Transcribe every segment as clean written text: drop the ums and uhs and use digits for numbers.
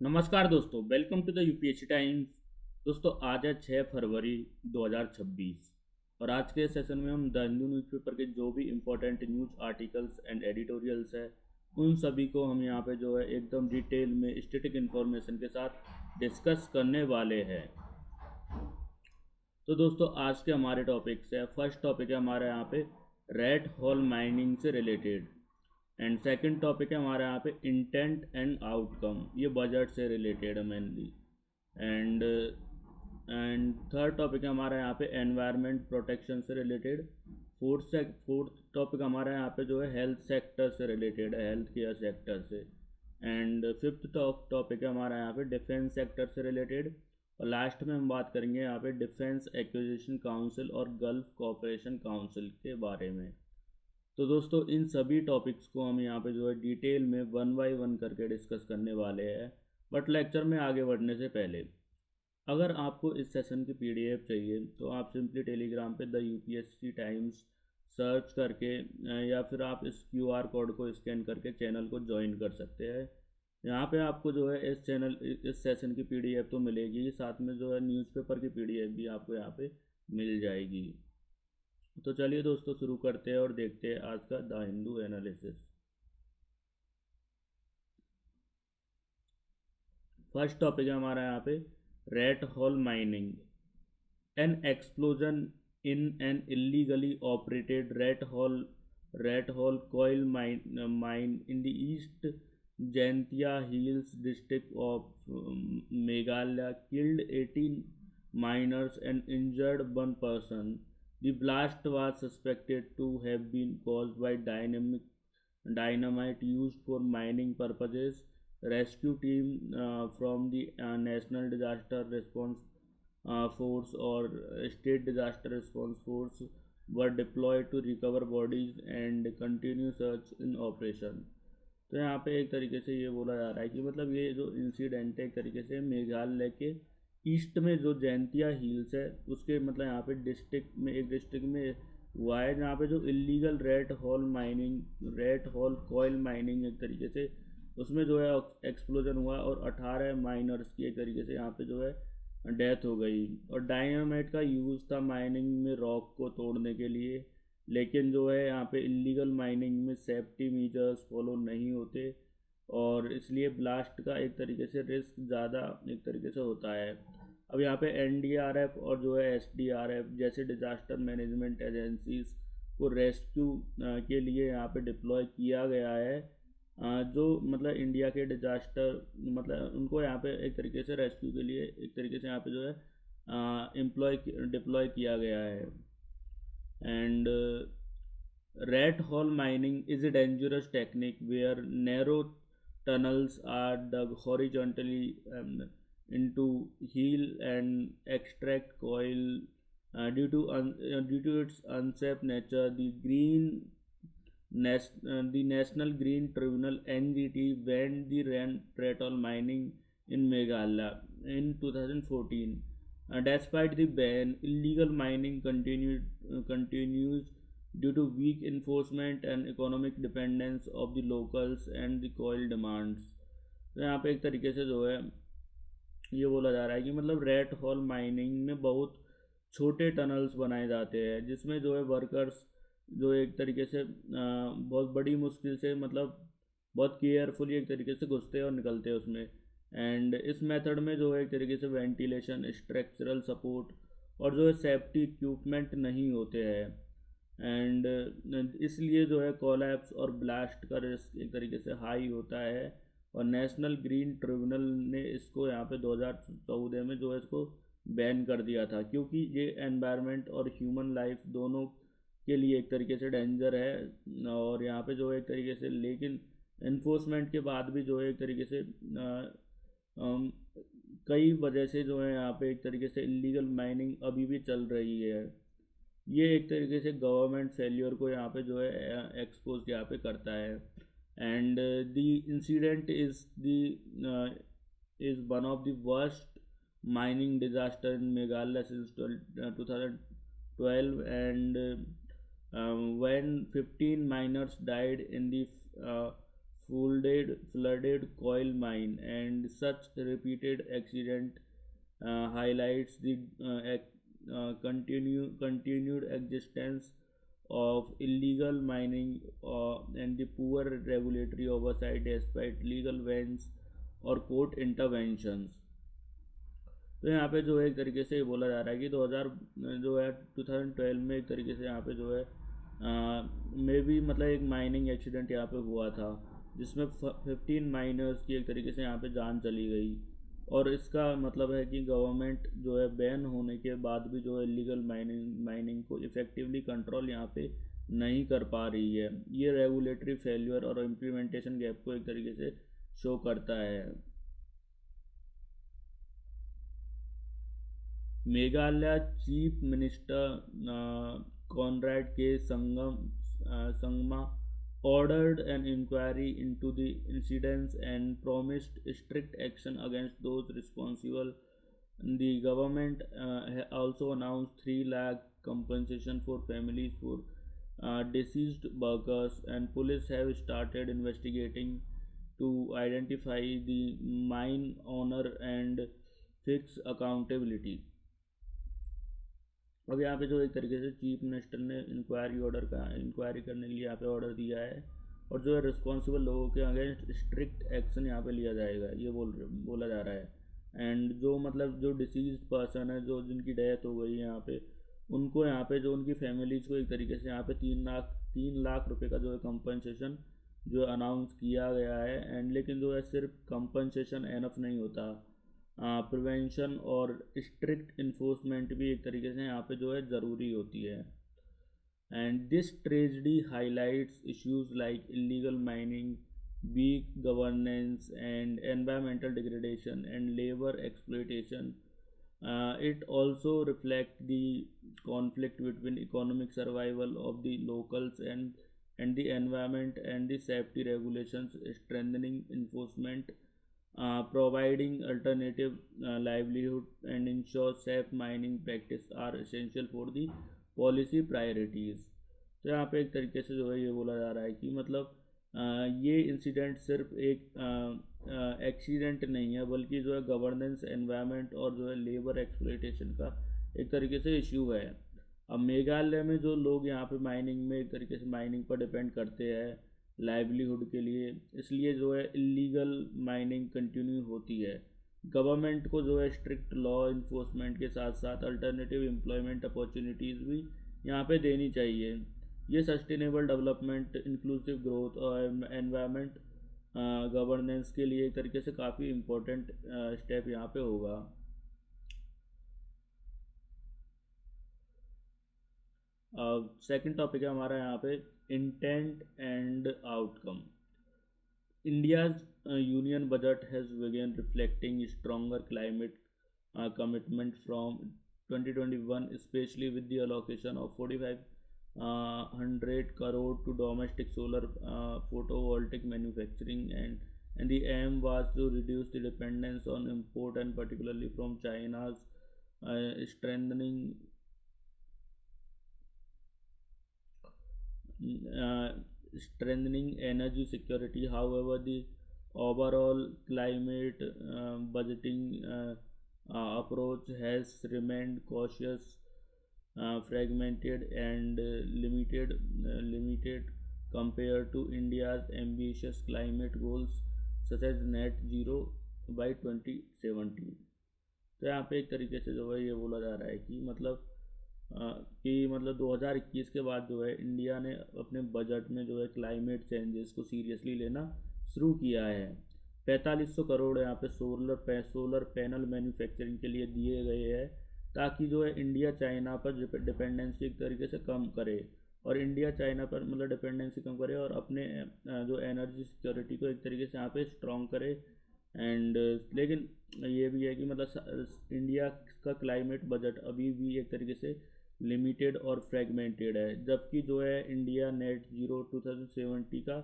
नमस्कार दोस्तों, welcome to the UPSC Times. दोस्तों आज है 6 फरवरी 2026 और आज के सेशन में हम द हिंदू न्यूज़पेपर के जो भी important news articles and editorials है उन सभी को हम यहाँ पे जो है एकदम डिटेल में स्टैटिक इन्फॉर्मेशन के साथ डिस्कस करने वाले हैं। तो दोस्तों आज के हमारे टॉपिक्स है, फर्स्ट टॉपिक है हमारे यहाँ पे रेड होल माइनिंग से रिलेटेड, एंड सेकंड टॉपिक है हमारे यहाँ पे इंटेंट एंड आउटकम, ये बजट से रिलेटेड है mainly. And and third topic है हमारा यहाँ पे एनवायरनमेंट प्रोटेक्शन से रिलेटेड। फोर्थ टॉपिक हमारा यहाँ पे जो है हेल्थ सेक्टर से रिलेटेड है, हेल्थ केयर सेक्टर से। एंड फिफ्थ टॉपिक है हमारा यहाँ पे डिफेंस सेक्टर से रिलेटेड। और लास्ट में हम बात करेंगे यहाँ पे डिफेंस एक्विजिशन काउंसिल और गल्फ कोऑपरेशन काउंसिल के बारे में। तो दोस्तों इन सभी टॉपिक्स को हम यहाँ पे जो है डिटेल में वन बाय वन करके डिस्कस करने वाले हैं। बट लेक्चर में आगे बढ़ने से पहले अगर आपको इस सेशन की पीडीएफ चाहिए तो आप सिंपली टेलीग्राम पे द यूपीएससी टाइम्स सर्च करके या फिर आप इस क्यूआर कोड को स्कैन करके चैनल को ज्वाइन कर सकते हैं। यहाँ पे आपको जो है इस सेशन की पीडीएफ तो मिलेगी, साथ में जो है न्यूज़पेपर की पीडीएफ भी आपको यहाँ पे मिल जाएगी। तो चलिए दोस्तों शुरू करते हैं और देखते हैं आज का the Hindu analysis. First topic है हमारा यहाँ पे red hole mining. N explosion in an illegally operated red hole coal mine in the East Jantia Hills district of Meghalaya killed 18 miners and injured one person. The blast was suspected to have been caused by dynamite used for mining purposes. Rescue team from the National Disaster Response Force or State Disaster Response Force were deployed to recover bodies and continue search in operation। तो यहाँ पे एक तरीके से ये बोला जा रहा है कि मतलब ये जो इंसिडेंट है एक तरीके से मेघालय के ईस्ट में जो जैंतिया हिल्स है उसके मतलब यहाँ पे डिस्ट्रिक्ट में हुआ है, जहाँ पे जो illegal rat hole coal mining एक तरीके से उसमें जो है एक्सप्लोजन हुआ और 18 माइनर्स की एक तरीके से यहाँ पे जो है डेथ हो गई। और डायनामाइट का यूज़ था माइनिंग में रॉक को तोड़ने के लिए, लेकिन जो है यहाँ पे इलीगल माइनिंग में सेफ्टी मेजर्स फॉलो नहीं होते और इसलिए ब्लास्ट का एक तरीके से रिस्क ज़्यादा एक तरीके से होता है। अब यहाँ पे एनडीआरएफ और जो है एसडीआरएफ जैसे डिज़ास्टर मैनेजमेंट एजेंसीज को रेस्क्यू के लिए यहाँ पे डिप्लॉय किया गया है। जो मतलब इंडिया के डिजास्टर मतलब उनको यहाँ पे एक तरीके से रेस्क्यू के लिए एक तरीके से यहाँ पे जो है डिप्लॉय किया गया है। And red hole mining is a dangerous technique where narrow tunnels are dug horizontally into hill and extract coal. Due to its unsafe nature, the National Green Tribunal (NGT) banned the red hole mining in Meghalaya in 2014. Despite the ban, illegal mining continues due to weak enforcement and economic dependence of the locals and the coal demands। तो यहाँ पे एक तरीके से जो है ये बोला जा रहा है कि मतलब रेड हॉल माइनिंग में बहुत छोटे टनल्स बनाए जाते हैं जिसमें जो है वर्कर्स जो एक तरीके से बहुत बड़ी मुश्किल से मतलब बहुत केयरफुली एक तरीके से घुसते हैं और निकलते हैं उसमें। एंड इस मेथड में जो है एक तरीके से वेंटिलेशन, स्ट्रक्चरल सपोर्ट और जो है सेफ्टी इक्विपमेंट नहीं होते हैं। एंड इसलिए जो है कोलैप्स और ब्लास्ट का रिस्क एक तरीके से हाई होता है। और नेशनल ग्रीन ट्रिब्यूनल ने इसको यहाँ पे 2014 में जो है इसको बैन कर दिया था, क्योंकि ये एनवायरनमेंट और ह्यूमन लाइफ दोनों के लिए एक तरीके से डेंजर है। और यहाँ पे जो है एक तरीके से लेकिन इन्फोर्समेंट के बाद भी जो है एक तरीके से कई वजह से जो है यहाँ पे एक तरीके से इलीगल माइनिंग अभी भी चल रही है। ये एक तरीके से गवर्नमेंट फेलियर को यहाँ पे जो है एक्सपोज यहाँ पे करता है। And the incident is one of the worst mining disaster in Meghalaya since 2012 and when 15 miners died in the flooded coal mine, and such repeated accident highlights the continued existence of illegal mining and the poor regulatory oversight despite legal bans और court interventions. तो यहाँ पे जो है एक तरीके से बोला जा रहा है कि 2000 जो है 2012 में एक तरीके से यहाँ पे जो है मे भी मतलब एक माइनिंग एक्सीडेंट यहाँ पे हुआ था, जिसमें 15 माइनर्स की एक तरीके से यहाँ पे जान चली गई। और इसका मतलब है कि गवर्नमेंट जो है बैन होने के बाद भी जो है इलीगल माइनिंग को इफ़ेक्टिवली कंट्रोल यहाँ पे नहीं कर पा रही है। ये रेगुलेटरी फेल्यूर और इम्प्लीमेंटेशन गैप को एक तरीके से शो करता है। मेघालय चीफ मिनिस्टर कॉनराड के Sangma ordered an inquiry into the incidents and promised strict action against those responsible. The government also announced 3 lakh compensation for families for deceased workers, and police have started investigating to identify the mine owner and fix accountability. अब यहाँ पे जो एक तरीके से chief minister ने inquiry करने के लिए यहाँ पे ऑर्डर दिया है, और जो है रिस्पॉन्सिबल लोगों के अगेंस्ट स्ट्रिक्ट एक्शन यहाँ पे लिया जाएगा, ये बोला जा रहा है। एंड जो मतलब जो डिसीज पर्सन है, जो जिनकी डेथ हो गई यहाँ पे, उनको यहाँ पे जो उनकी फैमिलीज़ को एक तरीके से यहाँ पे 3 लाख रुपए का जो है कंपनसेशन जो अनाउंस किया गया है। एंड लेकिन जो है सिर्फ कंपनसेशन एनफ नहीं होता, प्रिवेंशन और स्ट्रिक्ट इन्फोर्समेंट भी एक तरीके से यहाँ पे जो है ज़रूरी होती है। And this tragedy highlights issues like illegal mining, weak governance and environmental degradation and labour exploitation. It also reflects the conflict between economic survival of the locals and the environment and the safety regulations, strengthening enforcement, providing alternative livelihood, and ensure safe mining practice are essential for the policy priorities. तो यहाँ पे एक तरीके से जो है ये बोला जा रहा है कि मतलब ये इंसिडेंट सिर्फ एक एक्सीडेंट नहीं है, बल्कि जो है गवर्नेंस, एनवायरनमेंट और जो है लेबर एक्सप्लॉयटेशन का एक तरीके से इश्यू है। अब मेघालय में जो लोग यहाँ पे माइनिंग में एक तरीके से माइनिंग पर डिपेंड करते हैं लाइवलीहुड के लिए, इसलिए जो है इलीगल माइनिंग कंटिन्यू होती है। गवर्नमेंट को जो है स्ट्रिक्ट लॉ इन्फोर्समेंट के साथ साथ अल्टरनेटिव एम्प्लॉयमेंट अपॉर्चुनिटीज़ भी यहाँ पे देनी चाहिए। ये सस्टेनेबल डेवलपमेंट, इंक्लूसिव ग्रोथ और एनवायरनमेंट गवर्नेंस के लिए एक तरीके से काफ़ी इम्पोर्टेंट स्टेप यहाँ पे होगा। सेकंड टॉपिक है हमारा यहाँ पे intent and outcome. India's union budget has begun reflecting stronger climate commitment from 2021, especially with the allocation of 4,500 crore to domestic solar photovoltaic manufacturing, and the aim was to reduce the dependence on import, and particularly from China's strengthening energy security. However, the overall climate budgeting approach has remained cautious, fragmented, and limited compared to India's ambitious climate goals such as net zero by 2070. तो यहाँ पे एक तरीके से जो है ये बोला जा रहा है कि मतलब 2021 के बाद जो है इंडिया ने अपने बजट में जो है क्लाइमेट चेंजेस को सीरियसली लेना शुरू किया है। 4500 करोड़ यहाँ पे सोलर पैनल मैन्युफैक्चरिंग के लिए दिए गए हैं, ताकि जो है इंडिया चाइना पर डिपेंडेंसी एक तरीके से कम करे, और इंडिया चाइना पर मतलब डिपेंडेंसी कम करे और अपने जो एनर्जी सिक्योरिटी को एक तरीके से यहाँ पे स्ट्रॉन्ग करे। एंड लेकिन ये भी है कि मतलब इंडिया का क्लाइमेट बजट अभी भी एक तरीके से लिमिटेड और फ्रेगमेंटेड है, जबकि जो है इंडिया नेट ज़ीरो 2070 का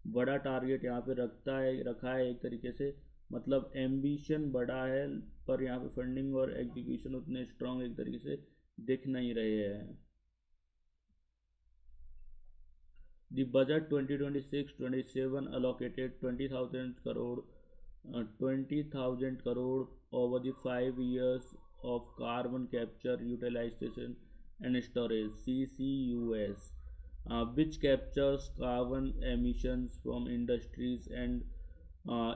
बड़ा टारगेट यहाँ पे रखा है एक तरीके से, मतलब एम्बिशन बड़ा है, पर यहाँ पे फंडिंग और एग्जीक्यूशन उतने स्ट्रॉन्ग एक तरीके से दिख नहीं रहे हैं। The budget 2026-27 allocated 20,000 crore over the 5 years of carbon capture, utilization and storage (CCUS), which captures carbon emissions from industries and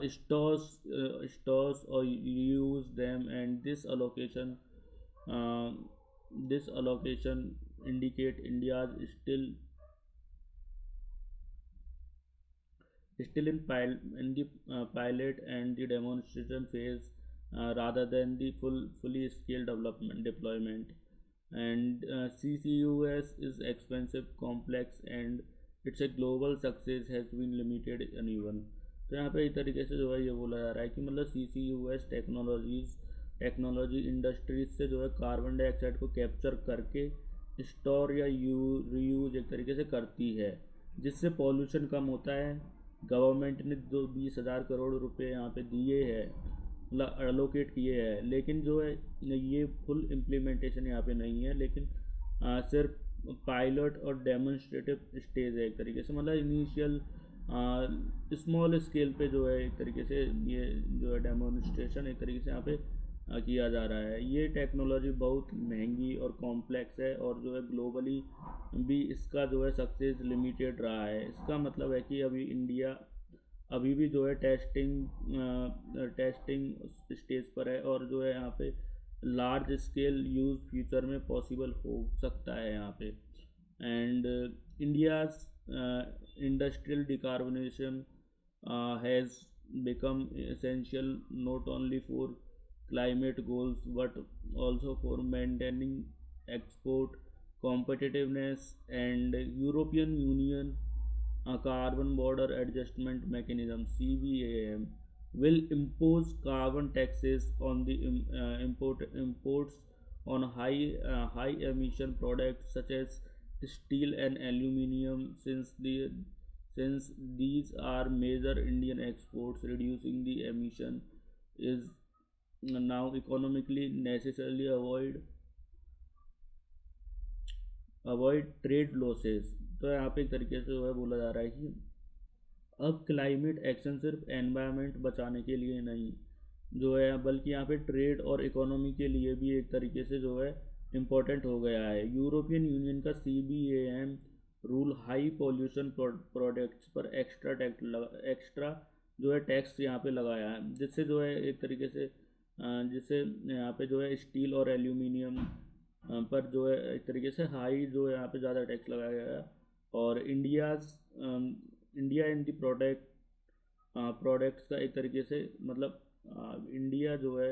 stores or use them. And uh, this allocation indicate India's still in the pilot and the demonstration phase, rather than the fully scale development deployment. And CCUS is expensive, complex, and it's a global success has been limited uneven. तो यहाँ पे एक तरीके से जो है ये बोला जा रहा है कि मतलब CCUS टेक्नोलॉजी इंडस्ट्रीज से जो है कार्बन डाइऑक्साइड को कैप्चर करके स्टोर या रीयूज एक तरीके से करती है, जिससे पॉल्यूशन कम होता है। गवर्नमेंट ने 20,000 करोड़ रुपए यहाँ पे दिए हैं, मतलब एलोकेट किए हैं, लेकिन जो है ये फुल इम्प्लीमेंटेशन यहाँ पे नहीं है, लेकिन सिर्फ पायलट और डेमोन्स्ट्रेटिव स्टेज है एक तरीके से, मतलब इनिशियल स्मॉल स्केल पे जो है एक तरीके से ये जो है डेमोन्स्ट्रेशन एक तरीके से यहाँ पे किया जा रहा है। ये टेक्नोलॉजी बहुत महंगी और कॉम्प्लेक्स है, और जो है ग्लोबली भी इसका जो है सक्सेस लिमिटेड रहा है। इसका मतलब है कि अभी भी जो है टेस्टिंग स्टेज पर है, और जो है यहाँ पे लार्ज स्केल यूज फ्यूचर में पॉसिबल हो सकता है यहाँ पे। And India's industrial decarbonisation has become essential not only for climate goals but also for maintaining export competitiveness. And European Union carbon border adjustment mechanism (CBAM) will impose carbon taxes on the imports on high emission products such as steel and aluminium, since these are major Indian exports. Reducing the emission is now economically necessarily avoid trade losses. तो यहाँ पे एक तरीके से जो है बोला जा रहा है कि अब क्लाइमेट एक्शन सिर्फ एनवायरनमेंट बचाने के लिए नहीं जो है, बल्कि यहाँ पे ट्रेड और इकोनॉमी के लिए भी एक तरीके से जो है इम्पोर्टेंट हो गया है। यूरोपियन यूनियन का CBAM rule high pollution products पर एक्स्ट्रा जो है टैक्स यहाँ पे लगाया है, जिससे जो है एक तरीके से जिससे यहाँ पे जो है स्टील और एल्यूमिनियम पर जो है एक तरीके से हाई जो है यहाँ पे ज़्यादा टैक्स लगाया गया है। और इंडिया इन दी प्रोडक्ट्स का एक तरीके से मतलब इंडिया जो है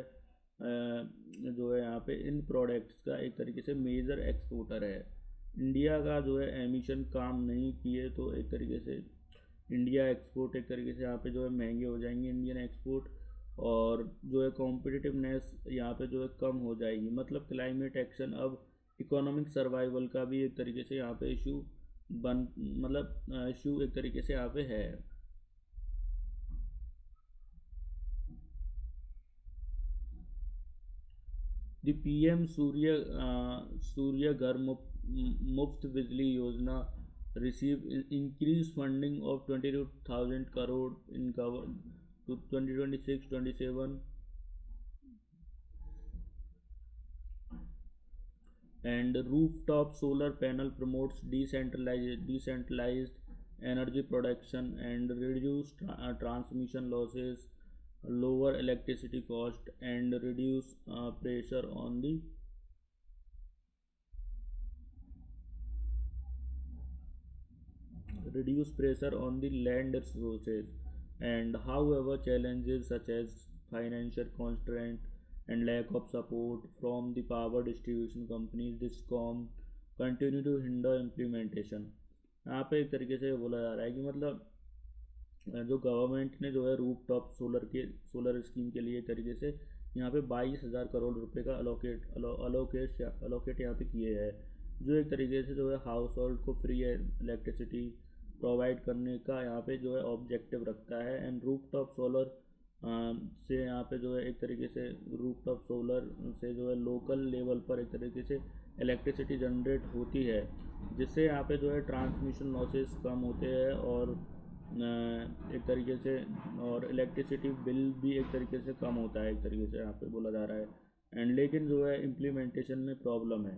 यहाँ पे इन प्रोडक्ट्स का एक तरीके से मेजर एक्सपोर्टर है। इंडिया का जो है एमिशन काम नहीं किए तो एक तरीके से इंडिया एक्सपोर्ट एक तरीके से यहाँ पे जो है महंगे हो जाएंगे इंडियन एक्सपोर्ट, और जो है कॉम्पिटिटिवनेस यहाँ पे जो है कम हो जाएगी। मतलब क्लाइमेट एक्शन अब इकोनॉमिक सर्वाइवल का भी एक तरीके से यहाँ पे इशू एक तरीके से यहाँ पे है। द PM सूर्य घर मुफ्त बिजली योजना receive increased funding of 22,000 crore in cover to 2026-27, and rooftop solar panel promotes decentralized energy production and reduce transmission losses, lower electricity cost, and reduce pressure on the land resources. And however, challenges such as financial constraint and lack of support from the power distribution companies DISCOM continue to hinder implementation। यहाँ पे एक तरीके से बोला जा रहा है कि मतलब जो गवर्नमेंट ने जो है रूफ टॉप सोलर स्कीम के लिए एक तरीके से यहाँ पे 22,000 करोड़ रुपए का अलोकेट यहाँ पे किए हैं, जो एक तरीके से जो है हाउस होल्ड को फ्री इलेक्ट्रिसिटी प्रोवाइड करने का यहाँ पे जो है ऑब्जेक्टिव रखता है। एंड रूफ टॉप सोलर से यहाँ पे जो है एक तरीके से रूफ टॉप सोलर से जो है लोकल लेवल पर एक तरीके से इलेक्ट्रिसिटी जनरेट होती है, जिससे यहाँ पे जो है ट्रांसमिशन लॉसेस कम होते हैं, और एक तरीके से, और इलेक्ट्रिसिटी बिल भी एक तरीके से कम होता है, एक तरीके से यहाँ पे बोला जा रहा है। एंड लेकिन जो है इम्प्लीमेंटेशन में प्रॉब्लम है,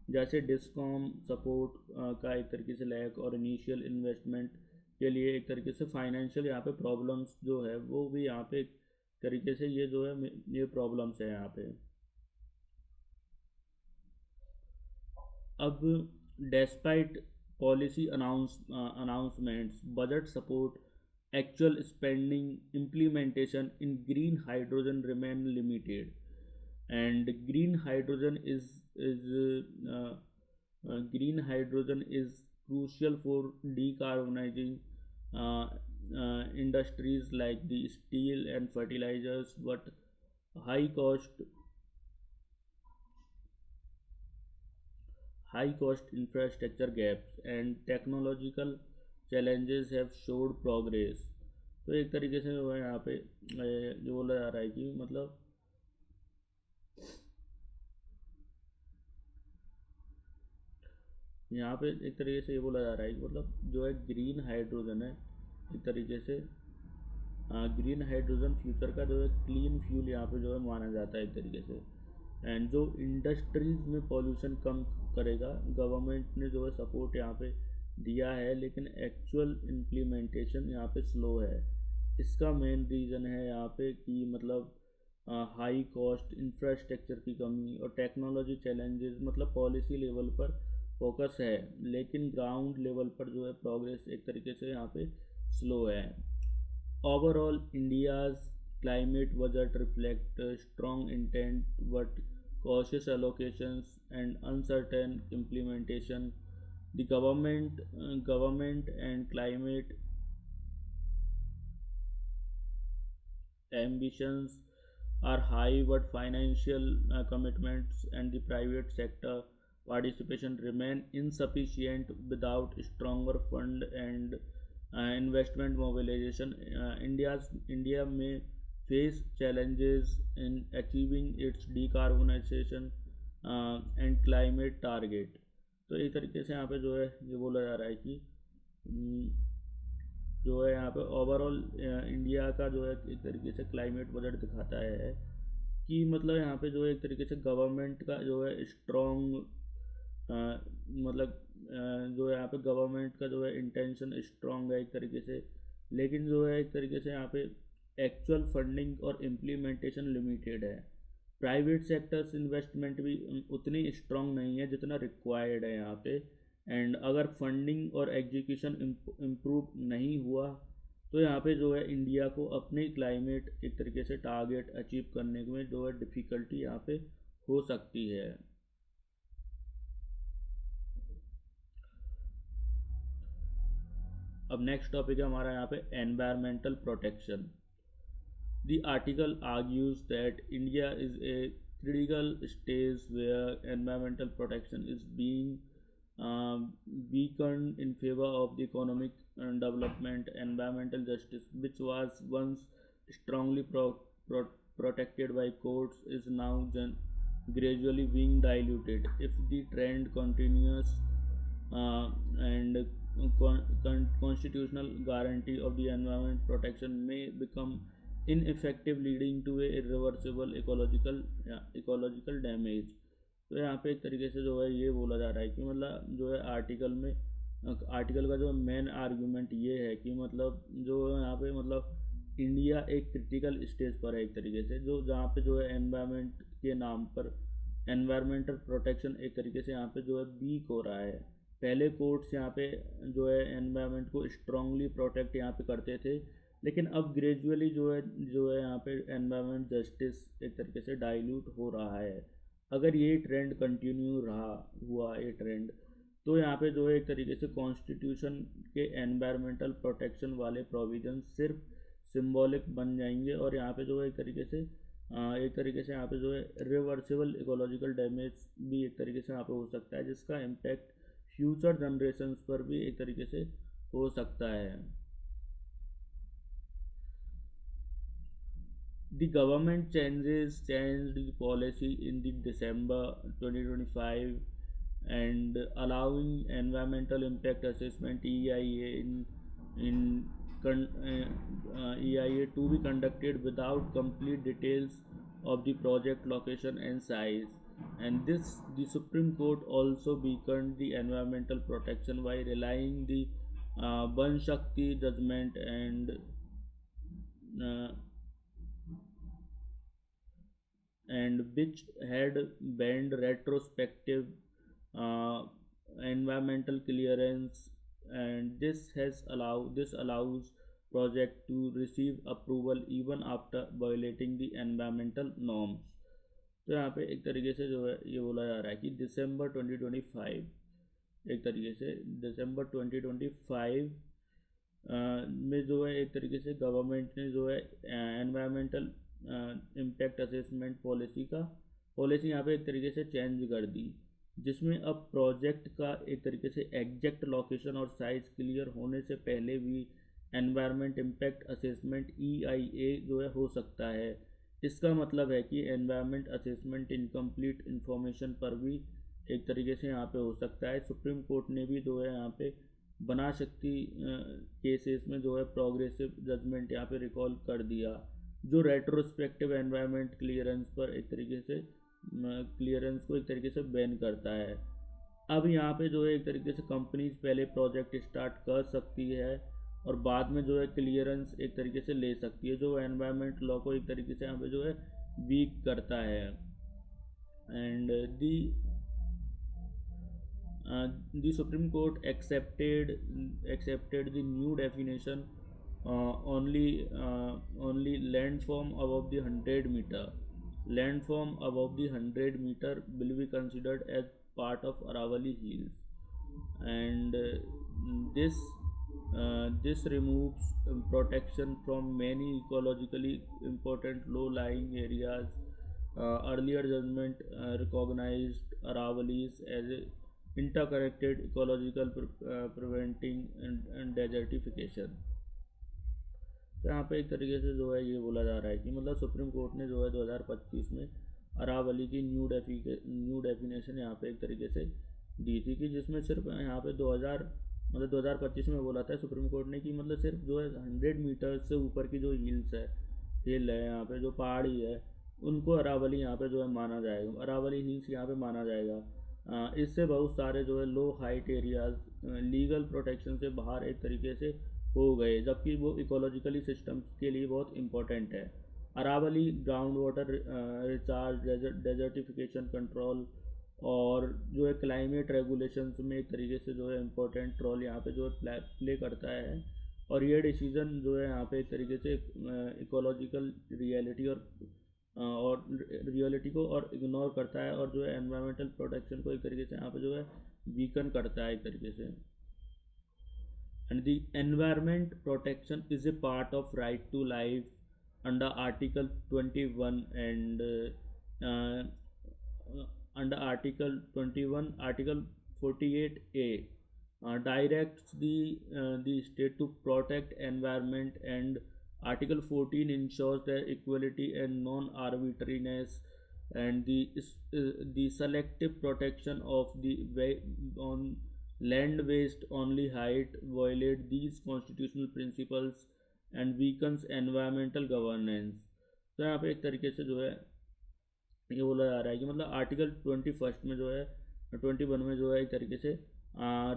जैसे डिस्कॉम सपोर्ट का एक तरीके से लैक, और इनिशियल इन्वेस्टमेंट के लिए एक तरीके से फाइनेंशियल यहाँ पे प्रॉब्लम्स जो है वो भी यहाँ पे एक तरीके से ये जो है ये प्रॉब्लम्स है यहाँ पे। अब despite policy announcements, budget support, actual spending, implementation in green hydrogen remain limited. And green hydrogen is crucial for decarbonizing uh, industries like the steel and fertilizers, but high cost high cost infrastructure gaps and technological challenges have showed progress। तो एक तरीके से जो है यहाँ पे जो बोला जा रहा है कि मतलब यहाँ पे एक तरीके से ये बोला जा रहा है कि मतलब जो है ग्रीन हाइड्रोजन है एक तरीके से, ग्रीन हाइड्रोजन फ्यूचर का जो है क्लीन फ्यूल यहाँ पे जो है माना जाता है एक तरीके से। एंड जो इंडस्ट्रीज में पॉल्यूशन कम करेगा, गवर्नमेंट ने जो है सपोर्ट यहाँ पे दिया है, लेकिन एक्चुअल इम्प्लीमेंटेशन यहाँ पे स्लो है। इसका मेन रीज़न है यहाँ पे कि मतलब हाई कॉस्ट, इंफ्रास्ट्रक्चर की कमी और टेक्नोलॉजी चैलेंजेस, मतलब पॉलिसी लेवल पर फोकस है, लेकिन ग्राउंड लेवल पर जो है प्रोग्रेस एक तरीके से यहाँ पे स्लो है। Overall, India's climate budget reflect strong intent but cautious allocations and uncertain implementation. The government and climate ambitions are high, but financial commitments and the private sector participation remain insufficient without stronger fund and investment mobilization. India may face challenges in achieving its decarbonization and climate target। तो एक तरीके से यहाँ पे जो है ये बोला जा रहा है कि जो है यहाँ पे ओवरऑल इंडिया का जो है एक तरीके से क्लाइमेट बजट दिखाता है कि मतलब यहाँ पे जो है एक तरीके से गवर्नमेंट का जो है स्ट्रॉन्ग, मतलब जो है यहाँ पे गवर्नमेंट का जो है इंटेंशन स्ट्रॉन्ग है एक तरीके से, लेकिन जो है एक तरीके से यहाँ पे एक्चुअल फंडिंग और इम्प्लीमेंटेशन लिमिटेड है। प्राइवेट सेक्टर्स इन्वेस्टमेंट भी उतनी स्ट्रॉन्ग नहीं है जितना रिक्वायर्ड है यहाँ पे। एंड अगर फंडिंग और एग्जीक्यूशन इम्प्रूव नहीं हुआ तो यहाँ पे जो है इंडिया को अपने क्लाइमेट एक तरीके से टारगेट अचीव करने में जो है डिफ़िकल्टी यहाँ पे हो सकती है। अब नेक्स्ट टॉपिक है हमारा यहाँ पे environmental protection. The article argues that India is a critical stage where environmental protection is being weakened in favor of the economic development. Environmental justice, which was once strongly protected by courts, is now gradually being diluted. If the trend continues, and constitutional guarantee of the environment protection may become ineffective, leading to a irreversible ecological damage। तो यहाँ पे एक तरीके से जो है ये बोला जा रहा है कि मतलब जो है आर्टिकल का जो मेन आर्गुमेंट ये है कि मतलब जो यहाँ पे मतलब इंडिया एक क्रिटिकल स्टेज पर है एक तरीके से, जो जहाँ पे जो है एनवायरनमेंट के नाम पर एनवायरमेंटल प्रोटेक्शन एक तरीके से यहाँ पे जो है वीक हो रहा है। पहले कोर्ट्स यहाँ पे जो है एनवायरनमेंट को स्ट्रांगली प्रोटेक्ट यहाँ पे करते थे, लेकिन अब ग्रेजुअली जो है यहाँ पे एनवायरनमेंट जस्टिस एक तरीके से डाइल्यूट हो रहा है। अगर ये ट्रेंड कंटिन्यू रहा हुआ ये ट्रेंड, तो यहाँ पे जो है एक तरीके से कॉन्स्टिट्यूशन के एनवायरमेंटल प्रोटेक्शन वाले प्रोविजन सिर्फ सिंबॉलिक बन जाएंगे, और यहाँ पे जो है एक तरीके से यहाँ पे जो है रिवर्सिबल इकोलॉजिकल डैमेज भी एक तरीके से यहाँ पे हो सकता है, जिसका इम्पैक्ट फ्यूचर जनरेशन्स पर भी एक तरीके से हो सकता है। The government changed the policy in the December 2025 and allowing environmental impact assessment EIA in EIA to be conducted without complete details of the project location and size. And this the Supreme Court also weakened the environmental protection by relying the Ban Shakti judgment uh, and which had banned retrospective uh, environmental clearance, and this allows project to receive approval even after violating the environmental norms. तो यहाँ पे एक तरीके से जो है ये बोला जा रहा है कि दिसंबर 2025 एक तरीके से दिसंबर 2025 में जो है एक तरीके से गवर्नमेंट ने जो है एनवायरमेंटल इम्पैक्ट असेसमेंट पॉलिसी यहाँ पे एक तरीके से चेंज कर दी, जिसमें अब प्रोजेक्ट का एक तरीके से एग्जैक्ट लोकेशन और साइज क्लियर होने से पहले भी एनवायरमेंट इम्पैक्ट असेसमेंट EIA जो है हो सकता है। इसका मतलब है कि एनवायरमेंट असेसमेंट इनकम्प्लीट इंफॉर्मेशन पर भी एक तरीके से यहाँ पे हो सकता है। सुप्रीम कोर्ट ने भी जो है यहाँ पे बना शक्ति केसेस में जो है प्रोग्रेसिव जजमेंट यहाँ पे रिकॉल कर दिया, जो रेट्रोस्पेक्टिव एनवायरमेंट क्लियरेंस पर एक तरीके से क्लियरेंस को एक तरीके से बैन करता है। अब यहाँ पे जो है एक तरीके से कंपनीज पहले प्रोजेक्ट स्टार्ट कर सकती है और बाद में जो है क्लियरेंस एक तरीके से ले सकती है, जो एनवायरमेंट लॉ को एक तरीके से यहाँ पे जो है वीक करता है। And the Supreme Court accepted the new definition only landform above the 100 meter. Landform above the 100 meter will be considered as part of Aravalli Hills, and this removes protection from many ecologically important low-lying areas. Earlier judgment recognized Aravallis as a interconnected ecological preventing and desertification। तो यहाँ पे एक तरीके से जो है ये बोला जा रहा है कि मतलब सुप्रीम कोर्ट ने जो है 2025 में अरावली की न्यू डेफिनेशन यहाँ पे एक तरीके से दी थी, कि जिसमें सिर्फ यहाँ पे 2025 में बोला था सुप्रीम कोर्ट ने कि मतलब सिर्फ जो है 100 मीटर से ऊपर की जो हिल है यहाँ पे जो पहाड़ी है उनको अरावली यहाँ पे जो है माना जाएगा, अरावली हिल्स यहाँ पे माना जाएगा। इससे बहुत सारे जो है लो हाइट एरियाज लीगल प्रोटेक्शन से बाहर एक तरीके से हो गए, जबकि वो इकोलॉजिकली सिस्टम्स के लिए बहुत इम्पोर्टेंट है। Aravali ground water recharge, desertification control और जो है क्लाइमेट रेगुलेशंस में एक तरीके से जो है इम्पोर्टेंट रोल यहाँ पे जो है प्ले करता है। और ये डिसीजन जो है यहाँ पे एक तरीके से इकोलॉजिकल रियलिटी को और इग्नोर करता है, और जो है एनवायरमेंटल प्रोटेक्शन को एक तरीके से यहाँ पे जो है वीकन करता है एक तरीके से। And the environment protection is a part of right to life under article 21 and under article 21 article 48A directs the state to protect environment, and article 14 ensures their equality and non-arbitrariness, and the selective protection of the on land based only height violate these constitutional principles and weakens environmental governance। तो यहाँ पे एक तरीके से जो है ये बोला जा रहा है कि मतलब आर्टिकल 21 में जो है 21 में जो है एक तरीके से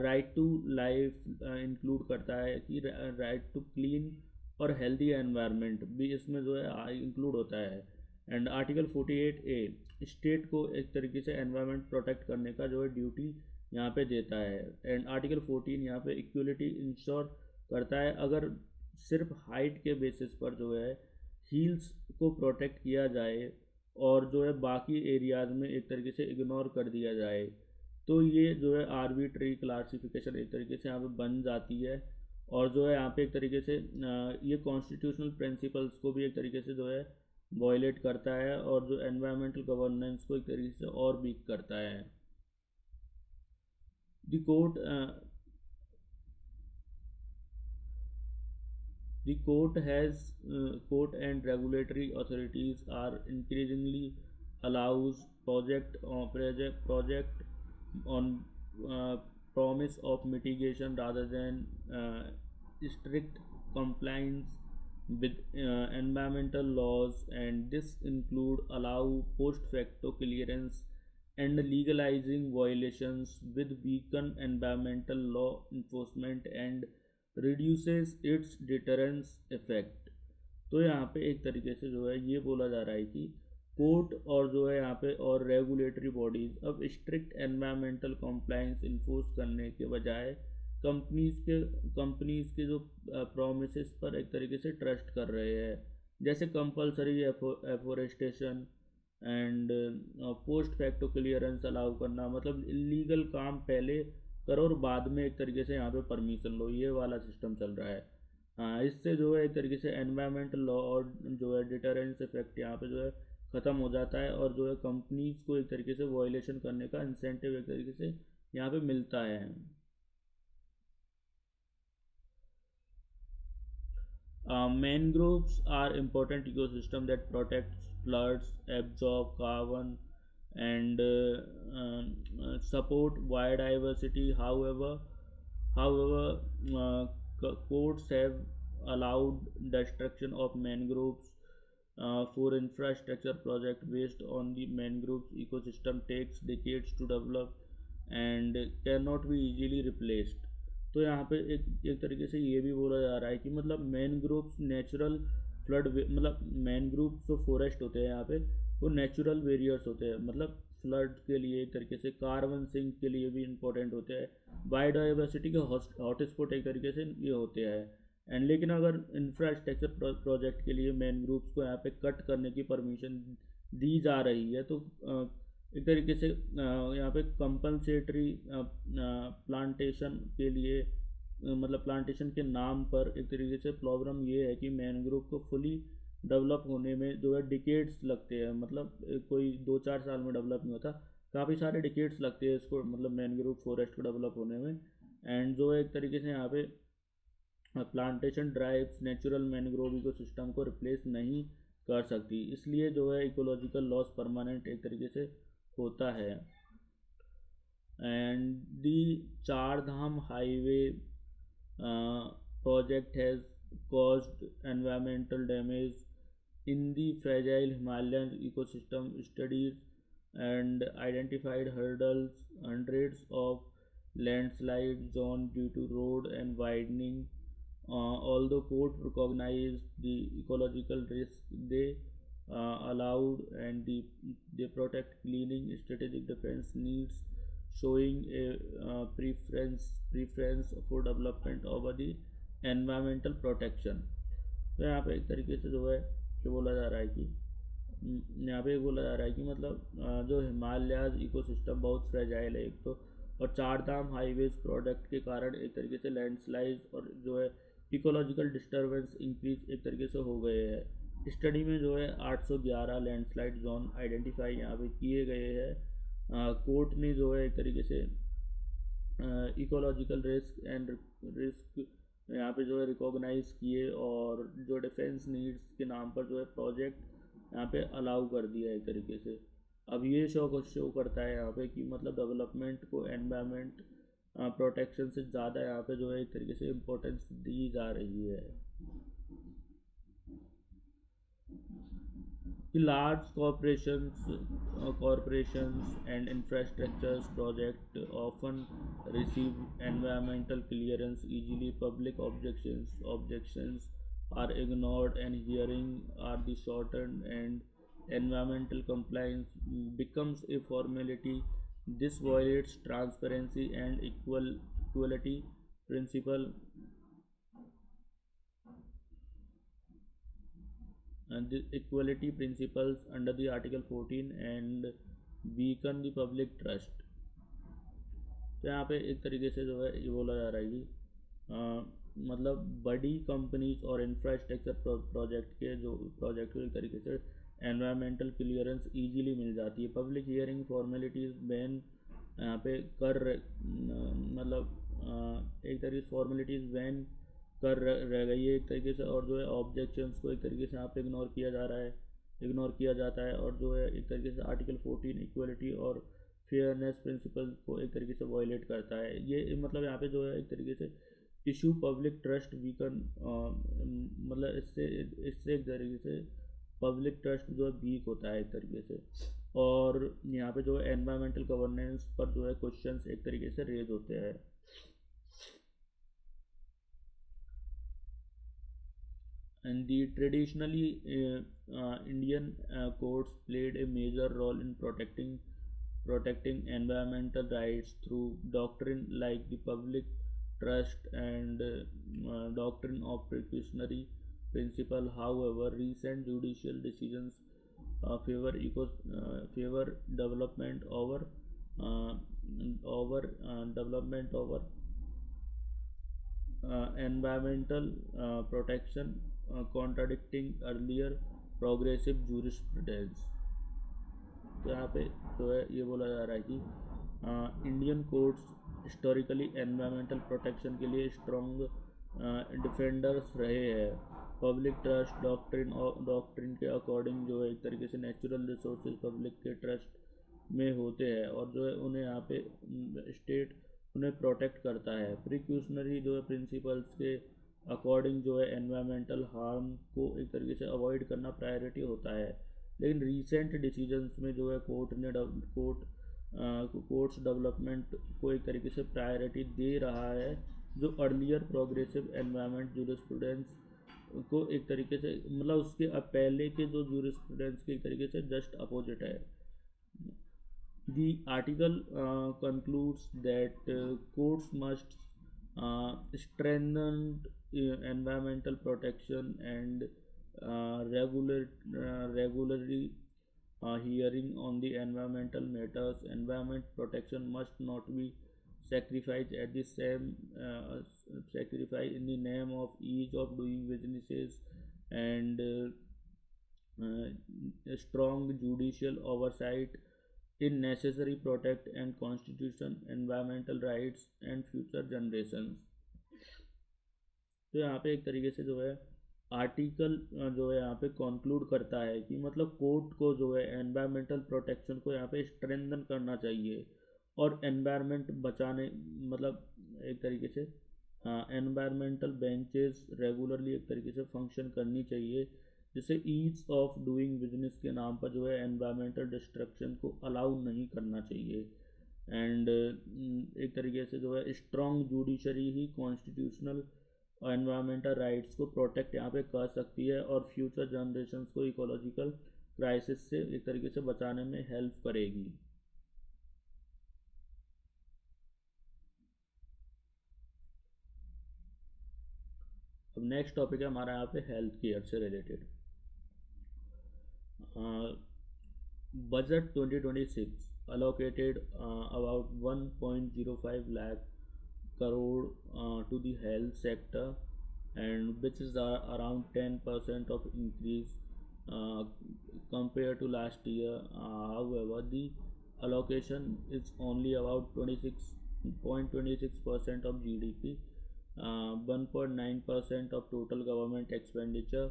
राइट टू लाइफ इंक्लूड करता है कि राइट टू क्लीन और हेल्दी एनवायरनमेंट भी इसमें जो है इंक्लूड होता है। एंड आर्टिकल 48A स्टेट को एक तरीके से एनवायरनमेंट प्रोटेक्ट करने का जो है ड्यूटी यहाँ पे देता है। एंड आर्टिकल 14 यहाँ पे इक्वलिटी इंश्योर करता है, अगर सिर्फ हाइट के बेसिस पर जो है हील्स को प्रोटेक्ट किया जाए और जो है बाकी एरियाज़ में एक तरीके से इग्नोर कर दिया जाए, तो ये जो है आर्बिट्री क्लासिफिकेशन एक तरीके से यहाँ पे बन जाती है, और जो है यहाँ पे एक तरीके से ये कॉन्स्टिट्यूशनल प्रिंसिपल्स को भी एक तरीके से जो है वायलेट करता है, और जो एनवायरमेंटल गवर्नेंस को एक तरीके से और वीक करता है। The court and regulatory authorities are increasingly allows project on promise of mitigation rather than strict compliance with environmental laws, and this include allow post facto clearance and legalizing violations with weaken environmental law enforcement and reduces its deterrence effect। तो यहाँ पे एक तरीके से जो है ये बोला जा रहा है कि कोर्ट और जो है यहाँ पे और रेगुलेटरी बॉडीज़ अब स्ट्रिक्ट एनवायरमेंटल कॉम्प्लाइंस इन्फोर्स करने के बजाय कंपनीज के जो प्रोमिस पर एक तरीके से ट्रस्ट कर रहे हैं, जैसे compulsory afforestation and post facto clearance allow करना, मतलब इलीगल काम पहले करो और बाद में एक तरीके से यहाँ पे परमिशन लो, ये वाला सिस्टम चल रहा है। हाँ, इससे जो है एक तरीके से एनवायरमेंटल लॉ और जो है डिटरेंस इफेक्ट यहाँ पे जो है ख़त्म हो जाता है, और जो है कंपनीज को एक तरीके से वायलेशन करने का इंसेंटिव एक तरीके से यहाँ पे मिलता है। Mangroves are important ecosystem that protects floods, absorb carbon, and support biodiversity. However, courts have allowed destruction of mangroves for infrastructure project based on the mangroves ecosystem takes decades to develop and cannot be easily replaced। तो यहाँ पे एक तरीके से ये भी बोला जा रहा है कि मतलब मैनग्रोव्स नेचुरल फ्लड, मतलब मैनग्रोव्स जो फॉरेस्ट होते हैं यहाँ पे वो नेचुरल बैरियर्स होते हैं, मतलब फ्लड के लिए एक तरीके से कार्बन सिंक के लिए भी इम्पोर्टेंट होते हैं, बायोडाइवर्सिटी के हॉटस्पॉट एक तरीके से ये होते हैं। एंड लेकिन अगर इंफ्रास्ट्रक्चर प्रोजेक्ट के लिए मैनग्रोव्स को यहाँ पे कट करने की परमिशन दी जा रही है, तो एक तरीके से यहाँ पे कंपनसेटरी प्लांटेशन के लिए मतलब प्लांटेशन के नाम पर एक तरीके से प्रॉब्लम ये है कि मैनग्रोव को फुली डेवलप होने में जो है डिकेड्स लगते हैं, मतलब कोई 2-4 साल में डेवलप नहीं होता, काफ़ी सारे डिकेड्स लगते हैं इसको, मतलब मैनग्रोव फॉरेस्ट को डेवलप होने में। एंड जो है एक तरीके से यहाँ पे plantation drives natural mangrove ecosystem को रिप्लेस नहीं कर सकती, इसलिए जो है इकोलॉजिकल लॉस परमानेंट एक तरीके से होता है। एंड दी चार धाम highway project has caused environmental damage in the fragile Himalayan ecosystem studies and identified hundreds of landslide zones due to road and widening. Although court recognized the ecological risk, they allowed and they protect cleaning strategic defense needs, showing a preference for development over the environmental protection. तो यहाँ पे एक तरीके से जो है ये बोला जा रहा है कि यहाँ पे बोला जा रहा है कि मतलब जो हिमालयाज इकोसिस्टम बहुत फ्रेजाइल है एक तो, और चार धाम हाईवेज प्रोडक्ट के कारण एक तरीके से लैंडस्लाइड और जो है इकोलॉजिकल डिस्टर्बेंस इंक्रीज एक तरीके से हो गए हैं। स्टडी में जो है 811 लैंडस्लाइड जोन आइडेंटिफाई यहाँ पे किए गए हैं। कोर्ट ने जो है एक तरीके से इकोलॉजिकल रिस्क यहाँ पे जो है रिकॉग्नाइज किए, और जो डिफेंस नीड्स के नाम पर जो है प्रोजेक्ट यहाँ पे अलाउ कर दिया है एक तरीके से। अब ये शो करता है यहाँ पे कि मतलब डेवलपमेंट को एनवायरनमेंट प्रोटेक्शन से ज़्यादा यहाँ पे जो है एक तरीके से इम्पोर्टेंस दी जा रही है। Large corporations and infrastructures project often receive environmental clearance easily. Public objections are ignored, and hearing are the shortened, and environmental compliance becomes a formality. This violates transparency and equality principle, and the equality principles under the Article 14 and weaken the public trust। तो यहाँ पे एक तरीके से जो है ये बोला जा रहा है कि मतलब बड़ी कंपनीज और इंफ्रास्ट्रक्चर प्रोजेक्ट को एक तरीके से एनवायरमेंटल क्लियरेंस इजीली मिल जाती है। पब्लिक हियरिंग फॉर्मेलिटीज़ बैन यहाँ पे मतलब एक तरीके से फॉर्मेलिटीज़ बैन कर रह गई है एक तरीके से, और जो है ऑब्जेक्शंस को एक तरीके से यहाँ पे इग्नोर किया जाता है, और जो है एक तरीके से आर्टिकल 14 इक्वलिटी और फेयरनेस प्रिंसिपल को एक तरीके से वायलेट करता है। ये मतलब यहाँ पे जो है एक तरीके से इशू पब्लिक ट्रस्ट वीकन, मतलब इससे इससे एक तरीके से पब्लिक ट्रस्ट जो है वीक होता है एक तरीके से। और यहाँ पे जो है एनवायरमेंटल गवर्नेंस पर जो है क्वेश्चंस एक तरीके से रेज होते हैं। And the traditionally Indian courts played a major role in protecting environmental rights through doctrine like the public trust and doctrine of precautionary principle. However, recent judicial decisions favor development uh, over environmental protection, contradicting earlier progressive jurisprudence। तो यहाँ पे जो है ये बोला जा रहा है कि Indian courts historically environmental protection के लिए स्ट्रॉन्ग डिफेंडर्स रहे हैं। पब्लिक ट्रस्ट डॉक्ट्रिन के अकॉर्डिंग जो है एक तरीके से नेचुरल रिसोर्सेज पब्लिक के ट्रस्ट में होते हैं और जो है उन्हें यहाँ पे स्टेट उन्हें प्रोटेक्ट करता है। प्रिक्यूशनरी जो है प्रिंसिपल्स के अकॉर्डिंग जो है एनवायरमेंटल हार्म को एक तरीके से अवॉइड करना प्रायोरिटी होता है। लेकिन रीसेंट डिसीजंस में जो है कोर्ट्स डेवलपमेंट को एक तरीके से प्रायोरिटी दे रहा है, जो अर्लियर प्रोग्रेसिव एनवायरमेंट जूरिस्प्रूडेंस को एक तरीके से मतलब उसके अब पहले के जो जूरिस्प्रूडेंस के एक तरीके से जस्ट अपोजिट है। The article concludes that courts must strengthen environmental protection and regularly hearing on the environmental matters. Environment protection must not be sacrificed at the same sacrifice in the name of ease of doing businesses and strong judicial oversight in necessary protect and constitution environmental rights and future generations। तो यहाँ पे एक तरीके से जो है article जो है यहाँ पे कंक्लूड करता है कि मतलब कोर्ट को जो है एनवायरमेंटल प्रोटेक्शन को यहाँ पे स्ट्रेंथन करना चाहिए और एनवायरनमेंट बचाने मतलब एक तरीके से एनवायरमेंटल बेंचेस रेगुलरली एक तरीके से फंक्शन करनी चाहिए, जिससे ईज ऑफ डूइंग बिजनेस के नाम पर जो है एनवायरमेंटल डिस्ट्रक्शन को अलाउ नहीं करना चाहिए। एंड एक तरीके से जो है स्ट्रॉन्ग जुडिशरी ही कॉन्स्टिट्यूशनल और एनवायरमेंटल राइट्स को प्रोटेक्ट यहाँ पे कर सकती है और फ्यूचर जनरेशन्स को इकोलॉजिकल क्राइसिस से एक तरीके से बचाने में हेल्प करेगी। अब नेक्स्ट टॉपिक है हमारा यहाँ पे हेल्थ केयर से related. Budget 2026 allocated about 1.05 lakh crore to the health sector, and which is around 10% of increase compared to last year. However, the allocation is only about 26.26% of GDP, 1.9% of total government expenditure,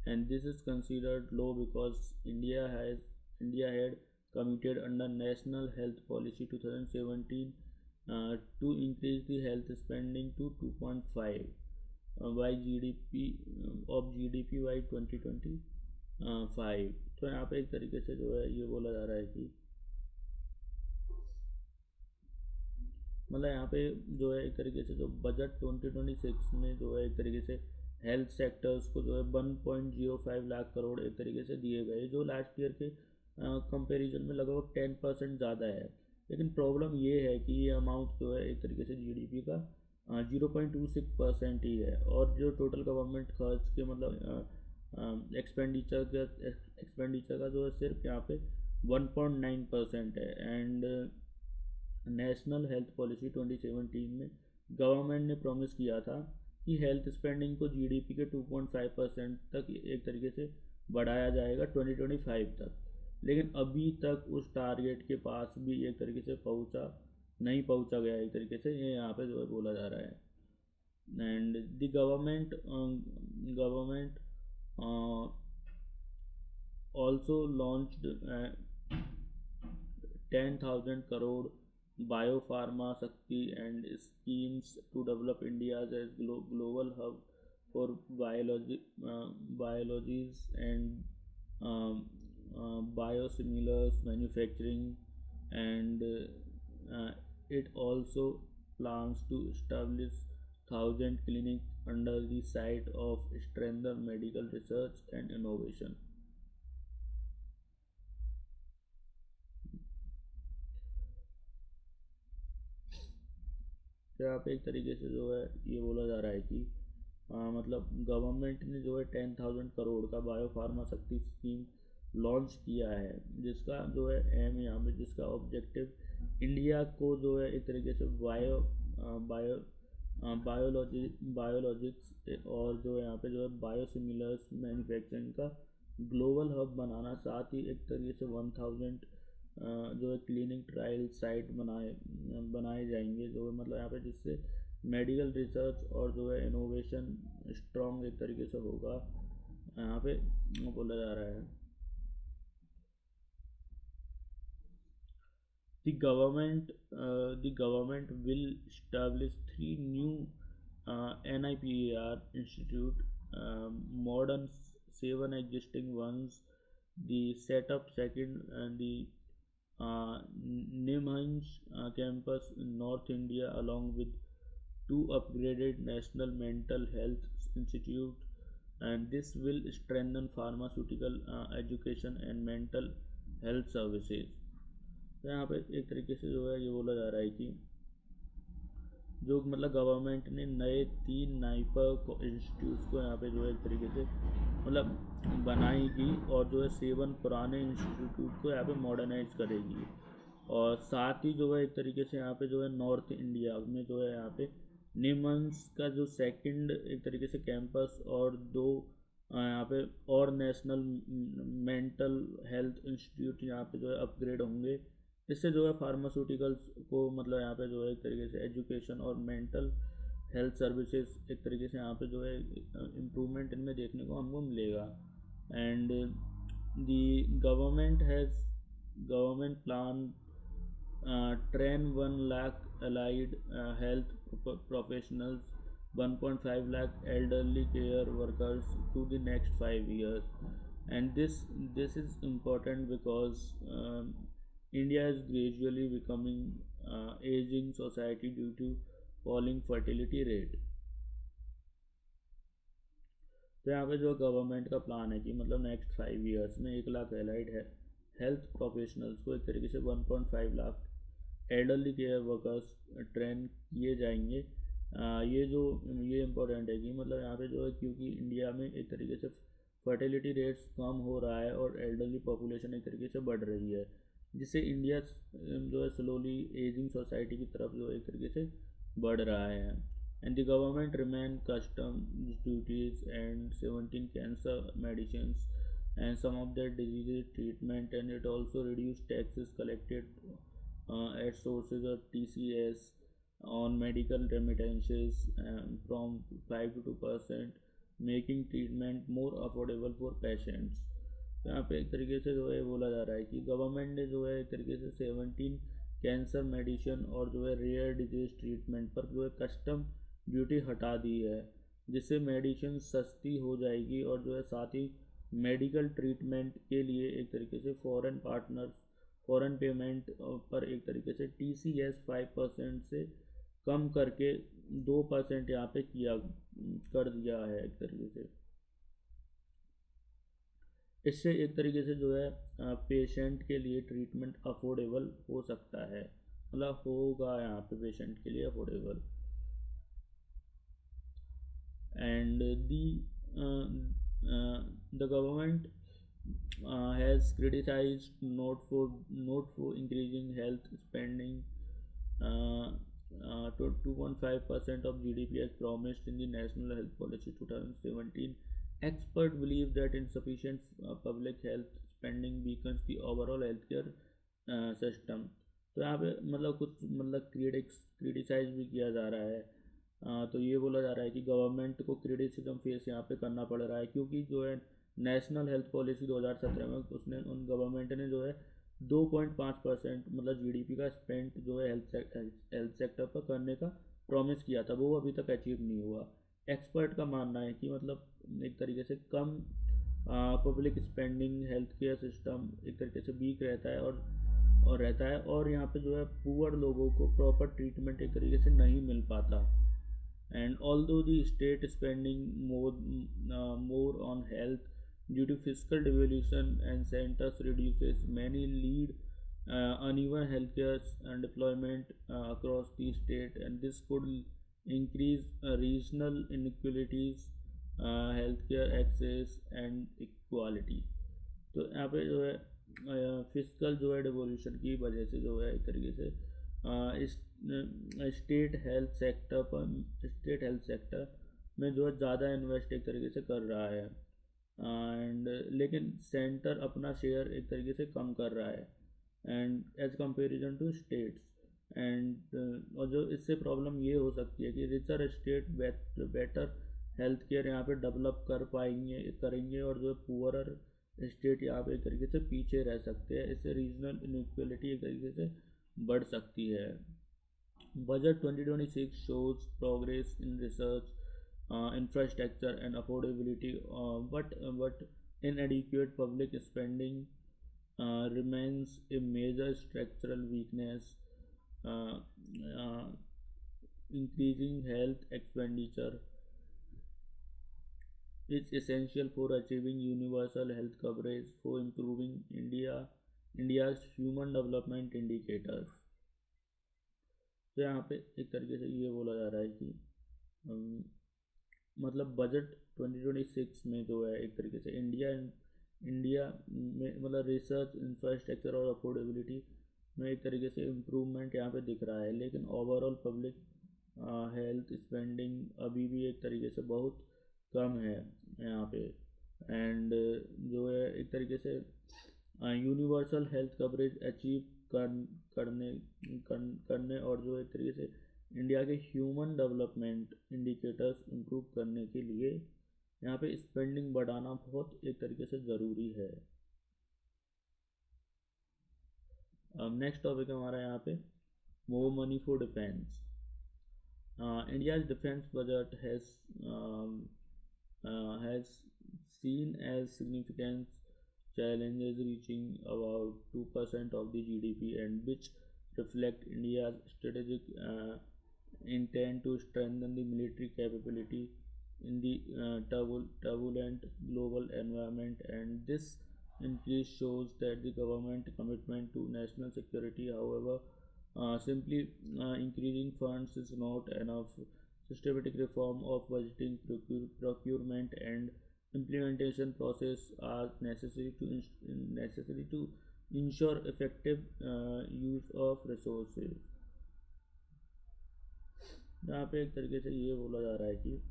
and this is considered low because India had committed under National Health Policy 2017 to increase the health spending to 2.5 by GDP of GDP by 2025। तो यहाँ पे एक तरीके से जो है ये बोला जा रहा है कि मतलब यहाँ पे जो है एक तरीके से जो बजट 2026 में जो है एक तरीके से हेल्थ सेक्टर्स को जो है 1.05 लाख करोड़ एक तरीके से दिए गए, जो लास्ट ईयर के कंपैरिजन में लगभग 10% ज़्यादा है। लेकिन प्रॉब्लम ये है कि ये अमाउंट जो है एक तरीके से जीडीपी का 0.26% ही है, और जो टोटल गवर्नमेंट खर्च के मतलब एक्सपेंडिचर का जो है सिर्फ यहाँ पे 1.9% है। एंड नेशनल हेल्थ पॉलिसी 2017 में गवर्नमेंट ने प्रॉमिस किया था कि हेल्थ स्पेंडिंग को जीडीपी के 2.5% तक एक तरीके से बढ़ाया जाएगा 2025 तक, लेकिन अभी तक उस टारगेट के पास भी एक तरीके से नहीं पहुंचा गया एक तरीके से, ये यहाँ पे जो है बोला जा रहा है। And the government also launched 10,000 crore biopharma Shakti and schemes to develop India as global hub for biologies and um, biosimilars manufacturing, and it also plans to establish 1,000 clinics under the site of strengthen medical research and innovation. तो यहाँ पे एक तरीके से जो है ये बोला जा रहा है कि मतलब गवर्नमेंट ने जो है 10,000 करोड़ का बायो फार्मा शक्ति स्कीम लॉन्च किया है, जिसका जो है एम यहाँ पे जिसका ऑब्जेक्टिव इंडिया को जो है एक तरीके से बायो बायोलॉजिक्स और जो है यहाँ पे जो है बायोसिमिलर्स मैन्युफैक्चरिंग का ग्लोबल हब बनाना, साथ ही एक तरीके से 1,000 जो है क्लिनिक ट्रायल साइट बनाए जाएंगे, जो है मतलब यहाँ पे जिससे मेडिकल रिसर्च और जो है इनोवेशन स्ट्रॉन्ग एक तरीके से होगा, यहाँ पे बोला जा रहा है। The government will establish 3 new NIPER institute, modern 7 existing ones. The setup second and the Nimhans campus in North India, along with 2 upgraded national mental health institute, and this will strengthen pharmaceutical education and mental health services. तो यहाँ पे एक तरीके से जो है ये बोला जा रहा है कि जो मतलब गवर्नमेंट ने नए 3 नाइपर इंस्टीट्यूट्स को यहाँ पे जो है एक तरीके से मतलब बनाएगी, और जो है 7 पुराने इंस्टीट्यूट को यहाँ पे मॉडर्नाइज करेगी, और साथ ही जो है एक तरीके से यहाँ पे जो है नॉर्थ इंडिया में जो है यहाँ पे निमंस का जो सेकंड एक तरीके से कैंपस और 2 यहाँ पे और नेशनल मेंटल हेल्थ इंस्टीट्यूट यहाँ पे जो है अपग्रेड होंगे। इससे जो है फार्मास्यूटिकल्स को मतलब यहाँ पे जो है एक तरीके से एजुकेशन और मेंटल हेल्थ सर्विसेज एक तरीके से यहाँ पे जो है इम्प्रूवमेंट इनमें देखने को हमको मिलेगा। And the government plan train 1 lakh allied health professionals, 1.5 lakh elderly care workers to the next 5 years. And this is important because India is gradually becoming aging society due to falling fertility rate. तो यहाँ पे जो government का plan है कि मतलब next 5 years में 1 lakh allied है हेल्थ प्रोफेशनल्स को एक तरीके से 1.5 lakh elderly care workers train किए जाएंगे। ये इम्पोर्टेंट है कि मतलब यहाँ पे जो है क्योंकि इंडिया में एक तरीके से फर्टिलिटी रेट्स कम हो रहा है और एल्डरली पॉपुलेशन एक तरीके से बढ़ रही है, जिससे इंडिया जो है स्लोली एजिंग सोसाइटी की तरफ जो एक तरीके से बढ़ रहा है। And the government remain custom duties and 17 cancer medicines and some of their diseases treatment, and it also reduced taxes collected at sources of TCS on medical remittances from 5 to 2%, making treatment more affordable for patients. तो यहाँ पे एक तरीके से जो है बोला जा रहा है कि गवर्नमेंट ने जो है एक तरीके से 17 कैंसर मेडिसिन और जो है रेयर डिजीज ट्रीटमेंट पर जो है कस्टम ड्यूटी हटा दी है, जिससे मेडिसिन सस्ती हो जाएगी, और जो है साथ ही मेडिकल ट्रीटमेंट के लिए एक तरीके से फॉरेन पेमेंट पर एक तरीके से TCS 5% से कम करके 2% यहाँ पे कर दिया है एक तरीके से। इससे एक तरीके से जो है पेशेंट के लिए ट्रीटमेंट अफोर्डेबल हो सकता है, मतलब होगा यहाँ पे पेशेंट के लिए affordable. And the government has criticized not for increasing health spending to 2.5% of GDP as promised in the National Health Policy 2017. Experts believe that insufficient public health spending weakens the overall healthcare system. तो यहाँ पे मतलब कुछ मतलब criticise भी किया जा रहा है। तो ये बोला जा रहा है कि गवर्नमेंट को क्रिटिसिज्म फेस यहाँ पे करना पड़ रहा है, क्योंकि जो है नेशनल हेल्थ पॉलिसी 2017 में उसने उन गवर्नमेंट ने जो है 2.5% मतलब जीडीपी का स्पेंड जो है हेल्थ सेक्टर पर करने का प्रॉमिस किया था, वो अभी तक अचीव नहीं हुआ। एक्सपर्ट का मानना है कि मतलब एक तरीके से कम public spending, health care system एक तरीके से वीक रहता है और यहाँ पे जो है पुअर लोगों को प्रॉपर ट्रीटमेंट एक तरीके से नहीं मिल पाता। And although the state spending more on health due to fiscal devolution and centers reduces, many lead uneven healthcare and deployment across the state, and this could increase regional inequalities, healthcare access and equality. तो यहाँ पे जो है physical जो है devolution की वजह से जो है एक तरीके से इस स्टेट हेल्थ सेक्टर में जो है ज़्यादा इन्वेस्ट एक तरीके से कर रहा है, एंड लेकिन सेंटर अपना शेयर एक तरीके से कम कर रहा है and as comparison to states. And और जो इससे प्रॉब्लम ये हो सकती है कि richer state better health care यहाँ पे डेवलप करेंगे और जो पुअरर स्टेट यहाँ पे एक तरीके से पीछे रह सकते हैं। इससे रीजनल इनइक्वलिटी एक तरीके से बढ़ सकती है। Budget 2026 shows progress in research, infrastructure and affordability, but inadequate public spending remains a major structural weakness. Uh, uh, Increasing health expenditure is essential for achieving universal health coverage for improving India's human development indicators। तो यहाँ पे एक तरीके से ये बोला जा रहा है कि मतलब बजट 2026 में जो है एक तरीके से इंडिया में मतलब रिसर्च, इंफ्रास्ट्रक्चर और अफोर्डेबिलिटी में एक तरीके से इम्प्रूवमेंट यहाँ पे दिख रहा है, लेकिन ओवरऑल पब्लिक हेल्थ स्पेंडिंग अभी भी एक तरीके से बहुत कम है यहाँ पे। एंड जो है एक तरीके से यूनिवर्सल हेल्थ कवरेज अचीव करने और जो एक तरीके से इंडिया के ह्यूमन डेवलपमेंट इंडिकेटर्स इम्प्रूव करने के लिए यहाँ पे स्पेंडिंग बढ़ाना बहुत एक तरीके से ज़रूरी है। नेक्स्ट टॉपिक हमारा यहाँ पे more money for defence. India's defense budget has seen as significant challenges, reaching about 2% of the GDP, and which reflect India's strategic intent to strengthen the military capability in the turbulent global environment. And this increase shows that the government commitment to national security. However, simply increasing funds is not enough. Systematic reform of budgeting, procurement, and implementation process are necessary to ensure effective use of resources। यहाँ पे एक तरीके से ये बोला जा रहा है कि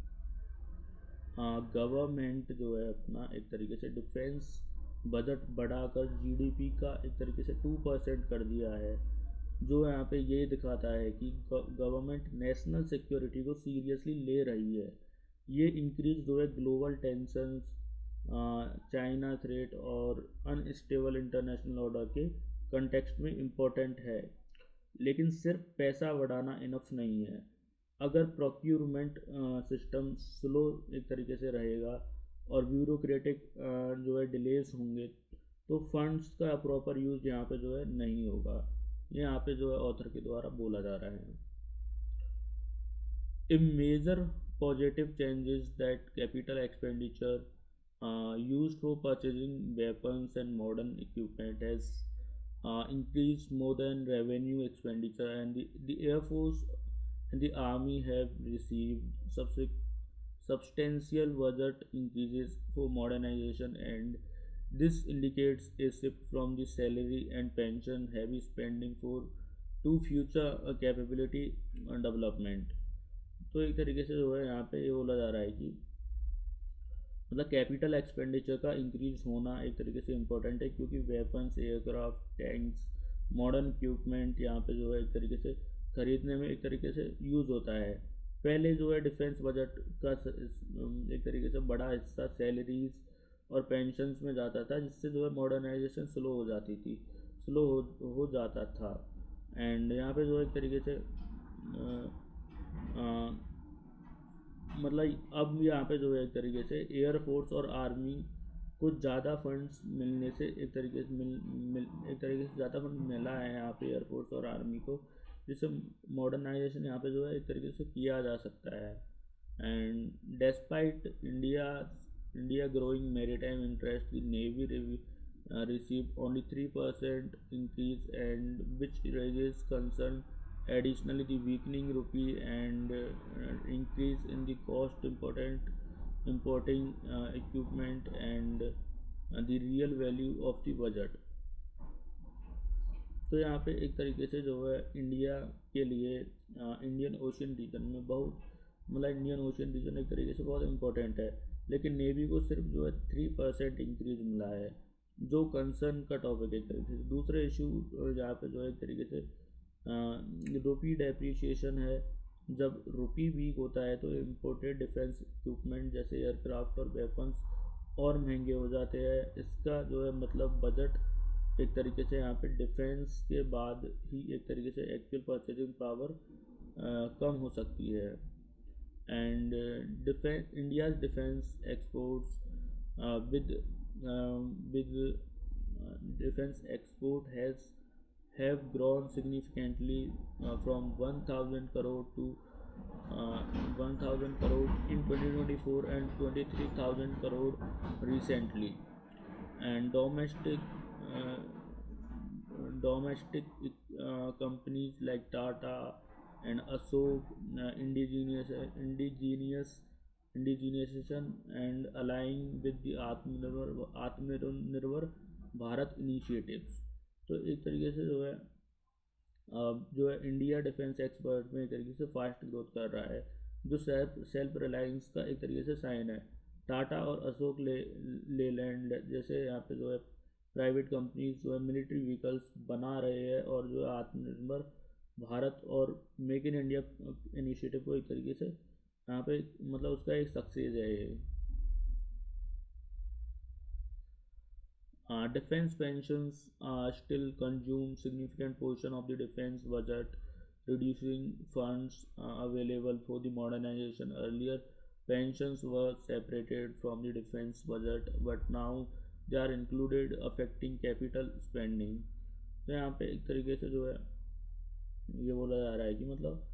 गवर्नमेंट जो है अपना एक तरीके से डिफेंस बजट बढ़ाकर जीडीपी का एक तरीके से 2% कर दिया है, जो यहाँ पे ये दिखाता है कि गवर्नमेंट नेशनल सिक्योरिटी को सीरियसली ले रही है। ये इंक्रीज जो है ग्लोबल टेंशंस, चाइना थ्रेट और अनस्टेबल इंटरनेशनल ऑर्डर के कंटेक्स्ट में इम्पोर्टेंट है, लेकिन सिर्फ पैसा बढ़ाना इनफ नहीं है। अगर प्रोक्यूरमेंट सिस्टम स्लो एक तरीके से रहेगा और ब्यूरोक्रेटिक जो है डिलेस होंगे तो फंड्स का प्रॉपर यूज़ यहाँ पे जो है नहीं होगा। ये यहाँ पे जो है ऑथर के द्वारा बोला जा रहा है। A major positive change is that capital expenditure used for purchasing weapons and modern equipment has increased more than revenue expenditure, and the Air Force and the Army have received substantial budget increases for modernization, and this indicates a shift from the salary and pension heavy spending to future capability development। तो एक तरीके से जो है यहाँ पे ये बोला जा रहा है कि मतलब कैपिटल एक्सपेंडिचर का इंक्रीज होना एक तरीके से इम्पोर्टेंट है, क्योंकि weapons, aircraft, tanks, modern equipment यहाँ पे जो है एक तरीके से खरीदने में एक तरीके से यूज़ होता है। पहले जो है डिफेंस बजट का एक तरीके से बड़ा हिस्सा सैलरीज और पेंशन्स में जाता था, जिससे जो है मॉडर्नाइजेशन स्लो हो जाती थी। स्लो हो जाता था। एंड यहाँ पे जो एक तरीके से अ, अ, मतलब अब यहाँ पे जो है एक तरीके से एयरफोर्स और आर्मी को ज़्यादा फंड्स मिलने से एक तरीके से एक तरीके से ज़्यादा फंड मिला है यहाँ पे एयरफोर्स और आर्मी को, जिससे मॉडर्नाइजेशन यहाँ पे जो है एक तरीके से किया जा सकता है। And despite India growing maritime interest, the navy received only 3% increase, and which raises concern. Additionally, the weakening rupee and increase in the cost importing equipment and the real value of the budget. तो यहाँ पे एक तरीके से जो है India के लिए इंडियन ओशियन रीजन में बहुत, मतलब इंडियन ओशियन रीजन एक तरीके से बहुत इम्पोर्टेंट है, लेकिन नेवी को सिर्फ जो है 3% इंक्रीज मिला है, जो कंसर्न का टॉपिक है एक तरीके से। दूसरे इशू यहाँ पे जो है एक तरीके से रुपी डेप्रिसिएशन है। जब रुपी वीक होता है तो इम्पोर्टेड डिफेंस इक्विपमेंट जैसे एयरक्राफ्ट और वेपन्स और महंगे हो जाते हैं। इसका जो है मतलब बजट एक तरीके से यहाँ पे डिफेंस के बाद ही एक तरीके से एक्चुअल परचेजिंग पावर कम हो सकती है। And defence India's defence exports with defense export has have grown significantly from 1000 crore to 1000 crore in 2024 and 23,000 crore recently. And uh, domestic companies like Tata and Ashok indigenization and aligning with the आत्मनिर्भर Bharat initiatives. तो एक तरीके से जो है जो है India defence expert में एक तरीके से फास्ट ग्रोथ कर रहा है, जो सेल्फ रिलायंस का एक तरीके से साइन है। टाटा और अशोक लेलैंड जैसे यहाँ पे जो है प्राइवेट कंपनीज जो है मिलिट्री व्हीकल्स बना रहे हैं, और जो है आत्मनिर्भर भारत और मेक इन इंडिया इनिशिएटिव को एक तरीके से यहाँ पे मतलब उसका एक सक्सेस है ये। Defense pensions still consume significant portion of the defense budget, reducing funds available for the modernization. Earlier, pensions were separated from the defense budget, but now they are included, affecting capital spending. तो यहाँ पे एक तरीके से जो है ये बोला जा रहा है कि मतलब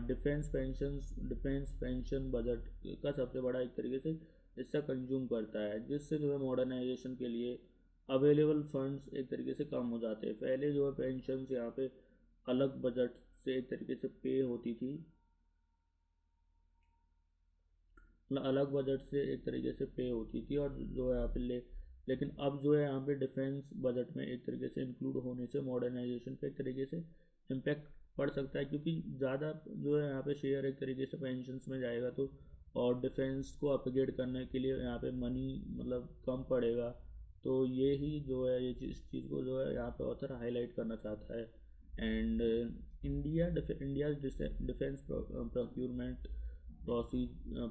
डिफेंस पेंशन बजट का सबसे बड़ा एक तरीके से हिस्सा कंज्यूम करता है, जिससे जो है मॉडर्नाइजेशन के लिए अवेलेबल फंड्स एक तरीके से कम हो जाते हैं। पहले जो है पेंशन यहाँ पे अलग बजट से एक तरीके से पे होती थी, मतलब अलग बजट से एक तरीके से पे होती थी, और जो है यहाँ पे लेकिन अब जो है यहाँ पे डिफेंस बजट में एक तरीके से इंक्लूड होने से मॉडर्नाइजेशन पे एक तरीके से इम्पैक्ट पड़ सकता है, क्योंकि ज़्यादा जो है यहाँ पे शेयर एक तरीके से पेंशन्स में जाएगा, तो और डिफेंस को अपग्रेड करने के लिए यहाँ पे मनी मतलब कम पड़ेगा। तो ये ही जो है ये इस चीज़ को जो है यहाँ पे ऑथर हाईलाइट करना चाहता है। And India defence procurement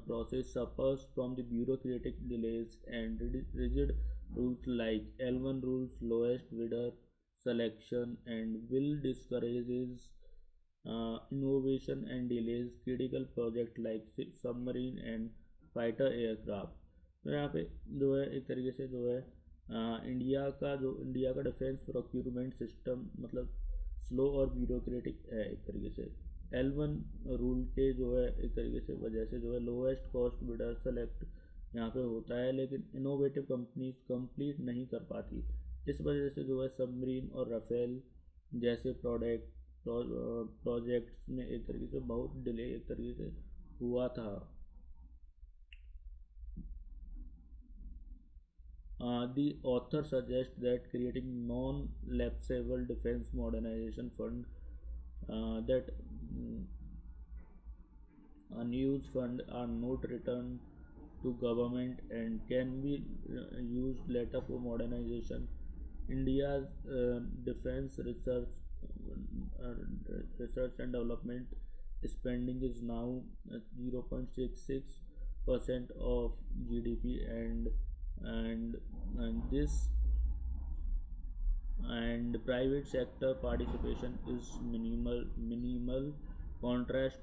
process suffers from the bureaucratic delays and rigid rules like L1 rules, lowest bidder selection, and will discourages innovation and delays critical project like submarine and fighter aircraft। तो यहाँ पे जो है एक तरीके से जो है इंडिया का डिफेंस प्रोक्यूरमेंट सिस्टम मतलब स्लो और ब्यूरोक्रेटिक है एक तरीके से। L1 रूल के जो है एक तरीके से वजह से जो है लोएस्ट कॉस्ट बिडर सेलेक्ट यहाँ पे होता है, लेकिन इनोवेटिव कंपनीज कंप्लीट नहीं कर पाती। इस वजह से जो है सबमरीन और राफेल जैसे प्रोजेक्ट्स में एक तरीके से बहुत डिले एक तरीके से हुआ था। The author suggests that creating non-lapsable defense modernization fund that unused funds are not returned to government and can be used later for modernization. India's defense uh, research and development spending is now 0.66% of GDP, and and this and private sector participation is minimal contrast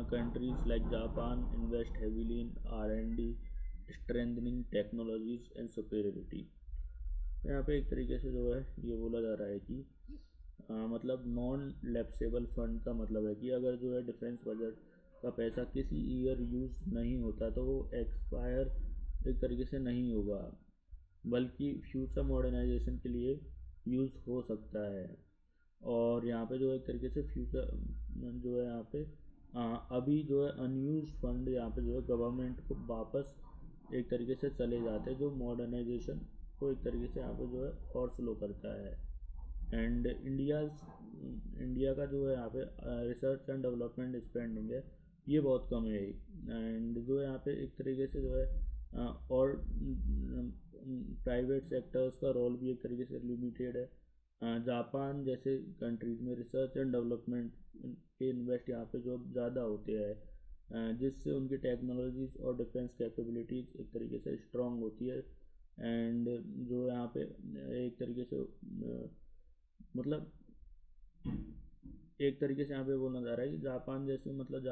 countries like Japan invest heavily in R&D strengthening technologies and superiority। यहाँ पे एक तरीके से जो है ये बोला जा रहा है कि मतलब नॉन लैप्सेबल फंड का मतलब है कि अगर जो है डिफेंस बजट का पैसा किसी ईयर यूज़ नहीं होता तो वो एक्सपायर एक तरीके से नहीं होगा, बल्कि फ्यूचर मॉडर्नाइजेशन के लिए यूज़ हो सकता है। और यहाँ पे जो है एक तरीके से फ्यूचर जो है यहाँ पे अभी जो है अनयूज फंड यहाँ पे जो है गवर्नमेंट को वापस एक तरीके से चले जाते हैं, जो मॉडर्नाइजेशन को एक तरीके से यहाँ पे जो है और स्लो करता है। एंड इंडिया का जो है यहाँ पे रिसर्च एंड डेवलपमेंट स्पेंडिंग है ये बहुत कम है। एंड जो है यहाँ पे एक तरीके से जो है और प्राइवेट सेक्टर्स का रोल भी एक तरीके से लिमिटेड है। जापान जैसे कंट्रीज़ में रिसर्च एंड डेवलपमेंट के इन्वेस्ट यहाँ पे जो ज़्यादा होते हैं, जिससे उनकी टेक्नोलॉजीज़ और डिफेंस कैपेबिलिटीज़ एक तरीके से स्ट्रॉन्ग होती है। एंड जो यहाँ पे एक तरीके से मतलब एक तरीके से यहाँ पे बोलना जा रहा है कि जापान जैसे मतलब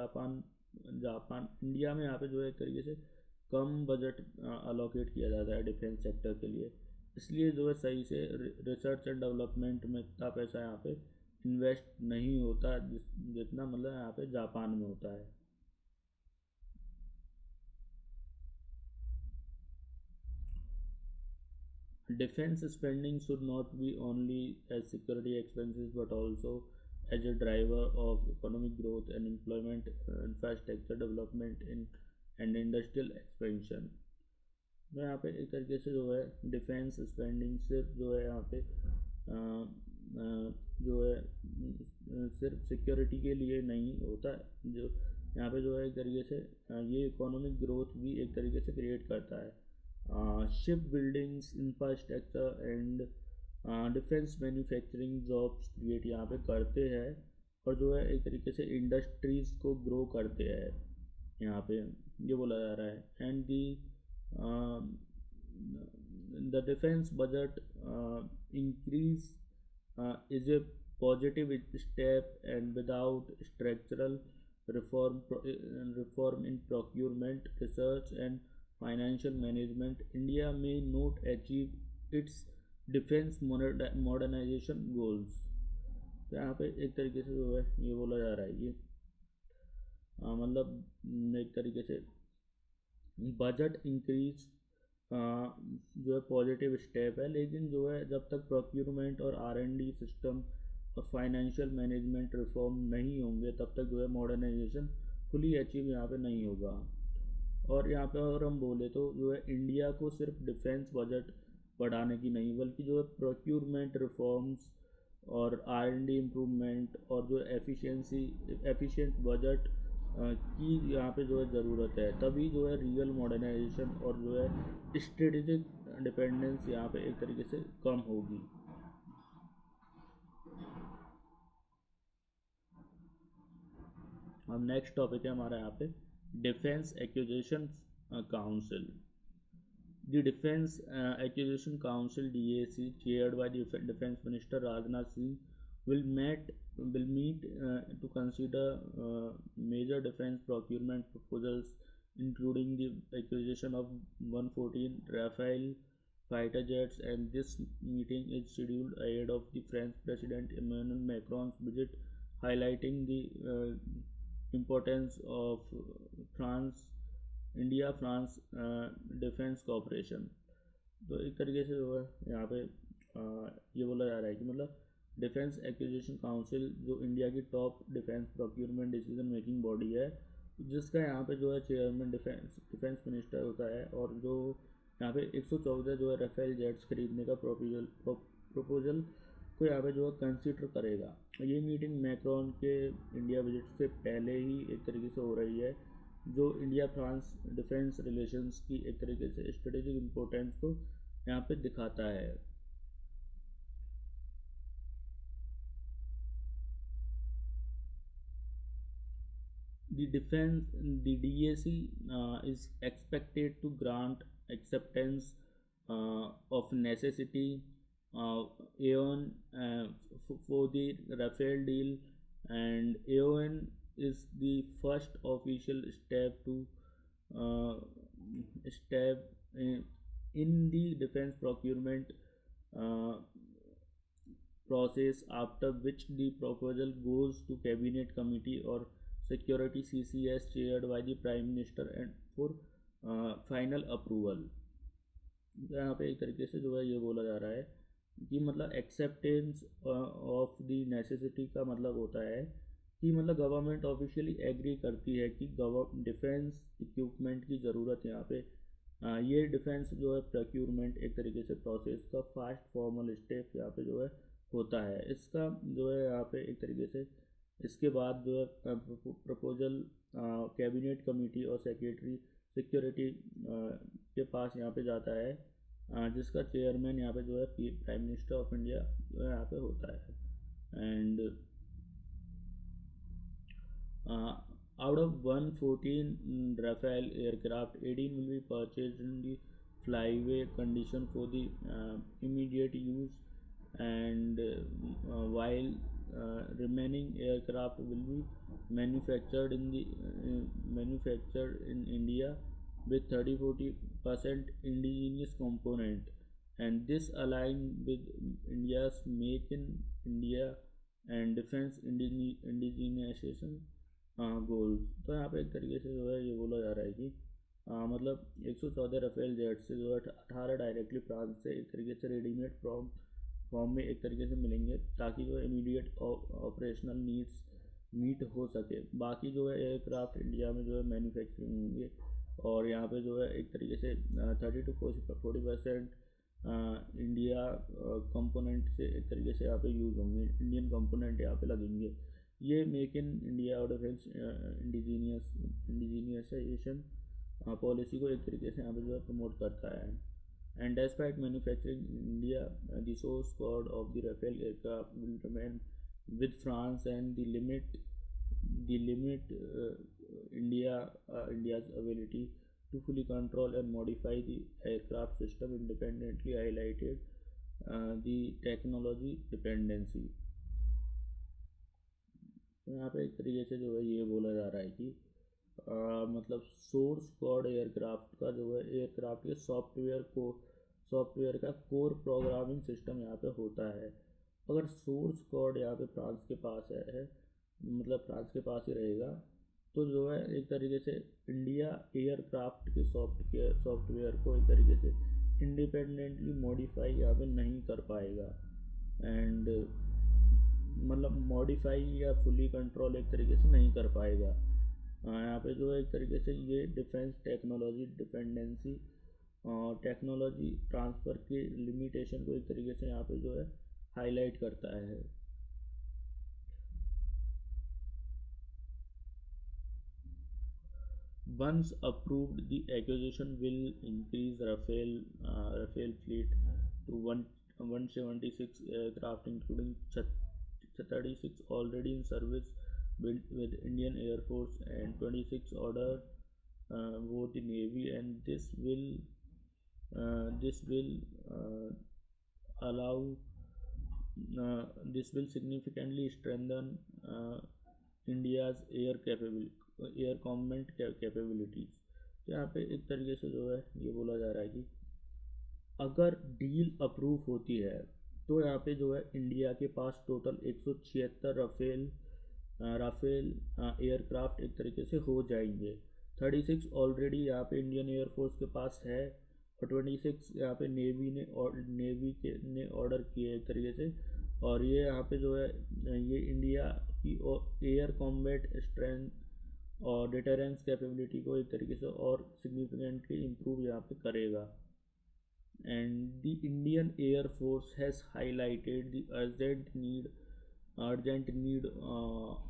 जापान इंडिया में यहाँ पे जो है एक तरीके से कम बजट अलोकेट किया जाता है डिफेंस सेक्टर के लिए, इसलिए जो है सही से रिसर्च एंड डेवलपमेंट में इतना पैसा यहाँ पे इन्वेस्ट नहीं होता जितना मतलब यहाँ पे जापान में होता है। Defense spending should not be only as security expenses but also as a driver of economic growth and employment, infrastructure development in and industrial expansion। मैं यहाँ पे एक तरीके से जो है डिफेंस स्पेंडिंग सिर्फ जो है यहाँ पे जो है सिर्फ सिक्योरिटी के लिए नहीं होता है, जो यहाँ पे जो है एक तरीके से ये इकोनॉमिक ग्रोथ भी एक तरीके से क्रिएट करता है। Ship buildings infrastructure and defence manufacturing jobs create यहाँ पे करते हैं और जो है एक तरीके से इंडस्ट्रीज़ को ग्रो करते हैं, यहाँ पे ये बोला जा रहा है। And the defence budget increase is a positive step, and without structural reform in procurement, research, and financial management, India may not achieve its defense modernization goals। तो यहाँ पे एक तरीके से जो है ये बोला जा रहा है कि मतलब एक तरीके से बजट इंक्रीज जो है पॉजिटिव स्टेप है, लेकिन जो है जब तक प्रोक्यूरमेंट और R&D सिस्टम और फाइनेंशियल मैनेजमेंट रिफॉर्म नहीं होंगे तब तक जो है मॉडर्नाइजेशन फुली अचीव यहाँ पे नहीं होगा। और यहाँ पे अगर हम बोले तो जो है इंडिया को सिर्फ डिफेंस बजट बढ़ाने की नहीं, बल्कि जो है प्रोक्यूरमेंट रिफॉर्म्स और R&D इम्प्रूवमेंट और जो एफिशिएंट बजट की यहाँ पे जो है ज़रूरत है, तभी जो है रियल मॉडर्नाइजेशन और जो है स्ट्रेटेजिक डिपेंडेंस यहाँ पे एक तरीके से कम होगी। अब नेक्स्ट टॉपिक है हमारा यहाँ पे defence acquisition council. The Defense Acquisition Council (DAC), chaired by the Defense Minister Rajnath Singh, will meet to consider major defense procurement proposals, including the acquisition of 114 Rafale fighter jets. And this meeting is scheduled ahead of the French President Emmanuel Macron's visit, highlighting the importance of France India France defence cooperation. तो एक तरीके से जो है यहाँ पे ये बोला जा रहा है कि मतलब डिफेंस एक्विजिशन काउंसिल जो इंडिया की top defence procurement decision making body है, जिसका यहाँ पे जो है चेयरमैन डिफेंस मिनिस्टर होता है, और जो यहाँ पे 114 जो है राफेल जेट्स खरीदने का प्रपोजल को यहाँ पे जो है कंसिडर करेगा। ये मीटिंग मैक्रोन के इंडिया विजिट से पहले ही एक तरीके से हो रही है, जो इंडिया फ्रांस डिफेंस रिलेशंस की एक तरीके से स्ट्रेटेजिक इम्पोर्टेंस को यहाँ पे दिखाता है। The DAC is expected to grant acceptance of necessity AON for the Rafale deal, and AON is the first official step to uh, step in the defense procurement uh, process, after which the proposal goes to cabinet committee or security CCS chaired by the prime minister and for final approval. तो यहाँ पे एक तरीके से जो है ये बोला जा रहा है कि मतलब एक्सेप्टेंस ऑफ द नेसेसिटी का मतलब होता है कि मतलब गवर्नमेंट ऑफिशियली एग्री करती है कि डिफेंस इक्विपमेंट की ज़रूरत यहाँ पे ये डिफेंस जो है प्रोक्यूरमेंट एक तरीके से प्रोसेस का फास्ट फॉर्मल स्टेप यहाँ पे जो है होता है। इसका जो है यहाँ पे एक तरीके से इसके बाद जो है प्रपोजल कैबिनेट कमेटी और सेक्रेटरी सिक्योरिटी के पास यहाँ पे जाता है, जिसका चेयरमैन यहाँ पे जो है प्राइम मिनिस्टर ऑफ इंडिया जो है यहाँ पे होता है। And out of 114 Rafale aircraft, 18 will be purchased in the flyaway condition for the immediate use, and while remaining aircraft will be manufactured in India with 30-40% indigenous component, and this align with India's Make in India and defense indigenization goals. तो यहाँ पे एक तरीके से जो है ये बोला जा रहा है कि मतलब 114 रफेल जेट से जो है 18 डायरेक्टली फ्रांस से एक तरीके से रेडीमेड फॉर्म में एक तरीके से मिलेंगे, ताकि जो है इमीडिएट ऑपरेशनल नीड्स मीट हो सके। बाकी जो है एयरक्राफ्ट इंडिया में जो है मैन्युफैक्चरिंग होंगे, और यहाँ पे जो है एक तरीके से 30-40% इंडिया कंपोनेंट से एक तरीके से यहाँ पे यूज़ होंगे, इंडियन कंपोनेंट यहाँ पे लगेंगे। ये मेक इन इंडिया और डिफेंस इंडिजीनियसाइजेशन पॉलिसी को एक तरीके से यहाँ पे जो है प्रमोट करता है। And despite manufacturing India the source code of the Rafale aircraft will remain with France, and the limit India's ability to fully control and modify the aircraft system independently highlighted the technology dependency। तो यहाँ पे एक तरीके से जो है ये बोला जा रहा है कि मतलब सोर्स कोड एयरक्राफ्ट का जो है एयरक्राफ्ट के सॉफ्टवेयर का कोर प्रोग्रामिंग सिस्टम यहाँ पे होता है। अगर सोर्स कोड यहाँ पे फ्रांस के पास है मतलब फ्रांस के पास ही रहेगा, तो जो है एक तरीके से इंडिया एयरक्राफ्ट के सॉफ्टवेयर को एक तरीके से इंडिपेंडेंटली मॉडिफाई यहाँ पे नहीं कर पाएगा, एंड मतलब मॉडिफाई या फुली कंट्रोल एक तरीके से नहीं कर पाएगा। यहाँ पे जो है एक तरीके से ये डिफेंस टेक्नोलॉजी डिपेंडेंसी और टेक्नोलॉजी ट्रांसफ़र के लिमिटेशन को एक तरीके से यहाँ पे जो है हाईलाइट करता है। Once approved, the acquisition will increase Rafale fleet to 176 aircraft, including 36 already in service with Indian Air Force and 26 ordered for the Navy, and this will significantly strengthen India's air combat capabilities। तो यहाँ पे एक तरीके से जो है ये बोला जा रहा है कि अगर डील अप्रूव होती है तो यहाँ पे जो है इंडिया के पास टोटल 176 राफेल एयरक्राफ्ट एक तरीके से हो जाएंगे। 36 ऑलरेडी यहाँ पे इंडियन एयरफोर्स के पास है, और 26 यहाँ पे नेवी ने ऑर्डर किए एक तरीके से, और ये यहाँ पे जो है ये इंडिया की एयर कॉम्बैट स्ट्रेंथ और डिटरेंस कैपेबिलिटी को एक तरीके से और सिग्निफिकेंटली इम्प्रूव यहाँ पे करेगा। And the Indian Air Force has highlighted the urgent need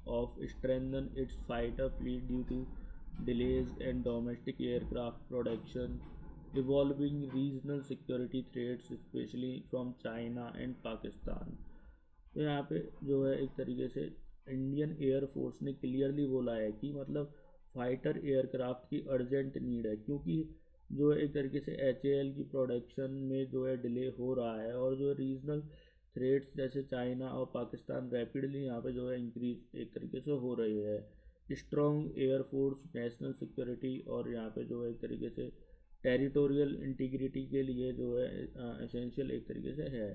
of strengthen its fighter fleet due to delays in domestic aircraft production, evolving regional security threats especially from China and Pakistan। तो यहाँ पे जो है एक तरीके से Indian air force ने clearly बोला है कि मतलब फाइटर एयरक्राफ्ट की अर्जेंट नीड है, क्योंकि जो एक तरीके से HAL की प्रोडक्शन में जो है डिले हो रहा है, और जो रीजनल थ्रेट्स जैसे चाइना और पाकिस्तान रैपिडली यहाँ पे जो है इंक्रीज एक तरीके से हो रही है। स्ट्रॉन्ग एयरफोर्स नेशनल सिक्योरिटी और यहाँ पे जो है एक तरीके से टेरिटोरियल इंटीग्रिटी के लिए जो है एसेंशियल एक तरीके से है।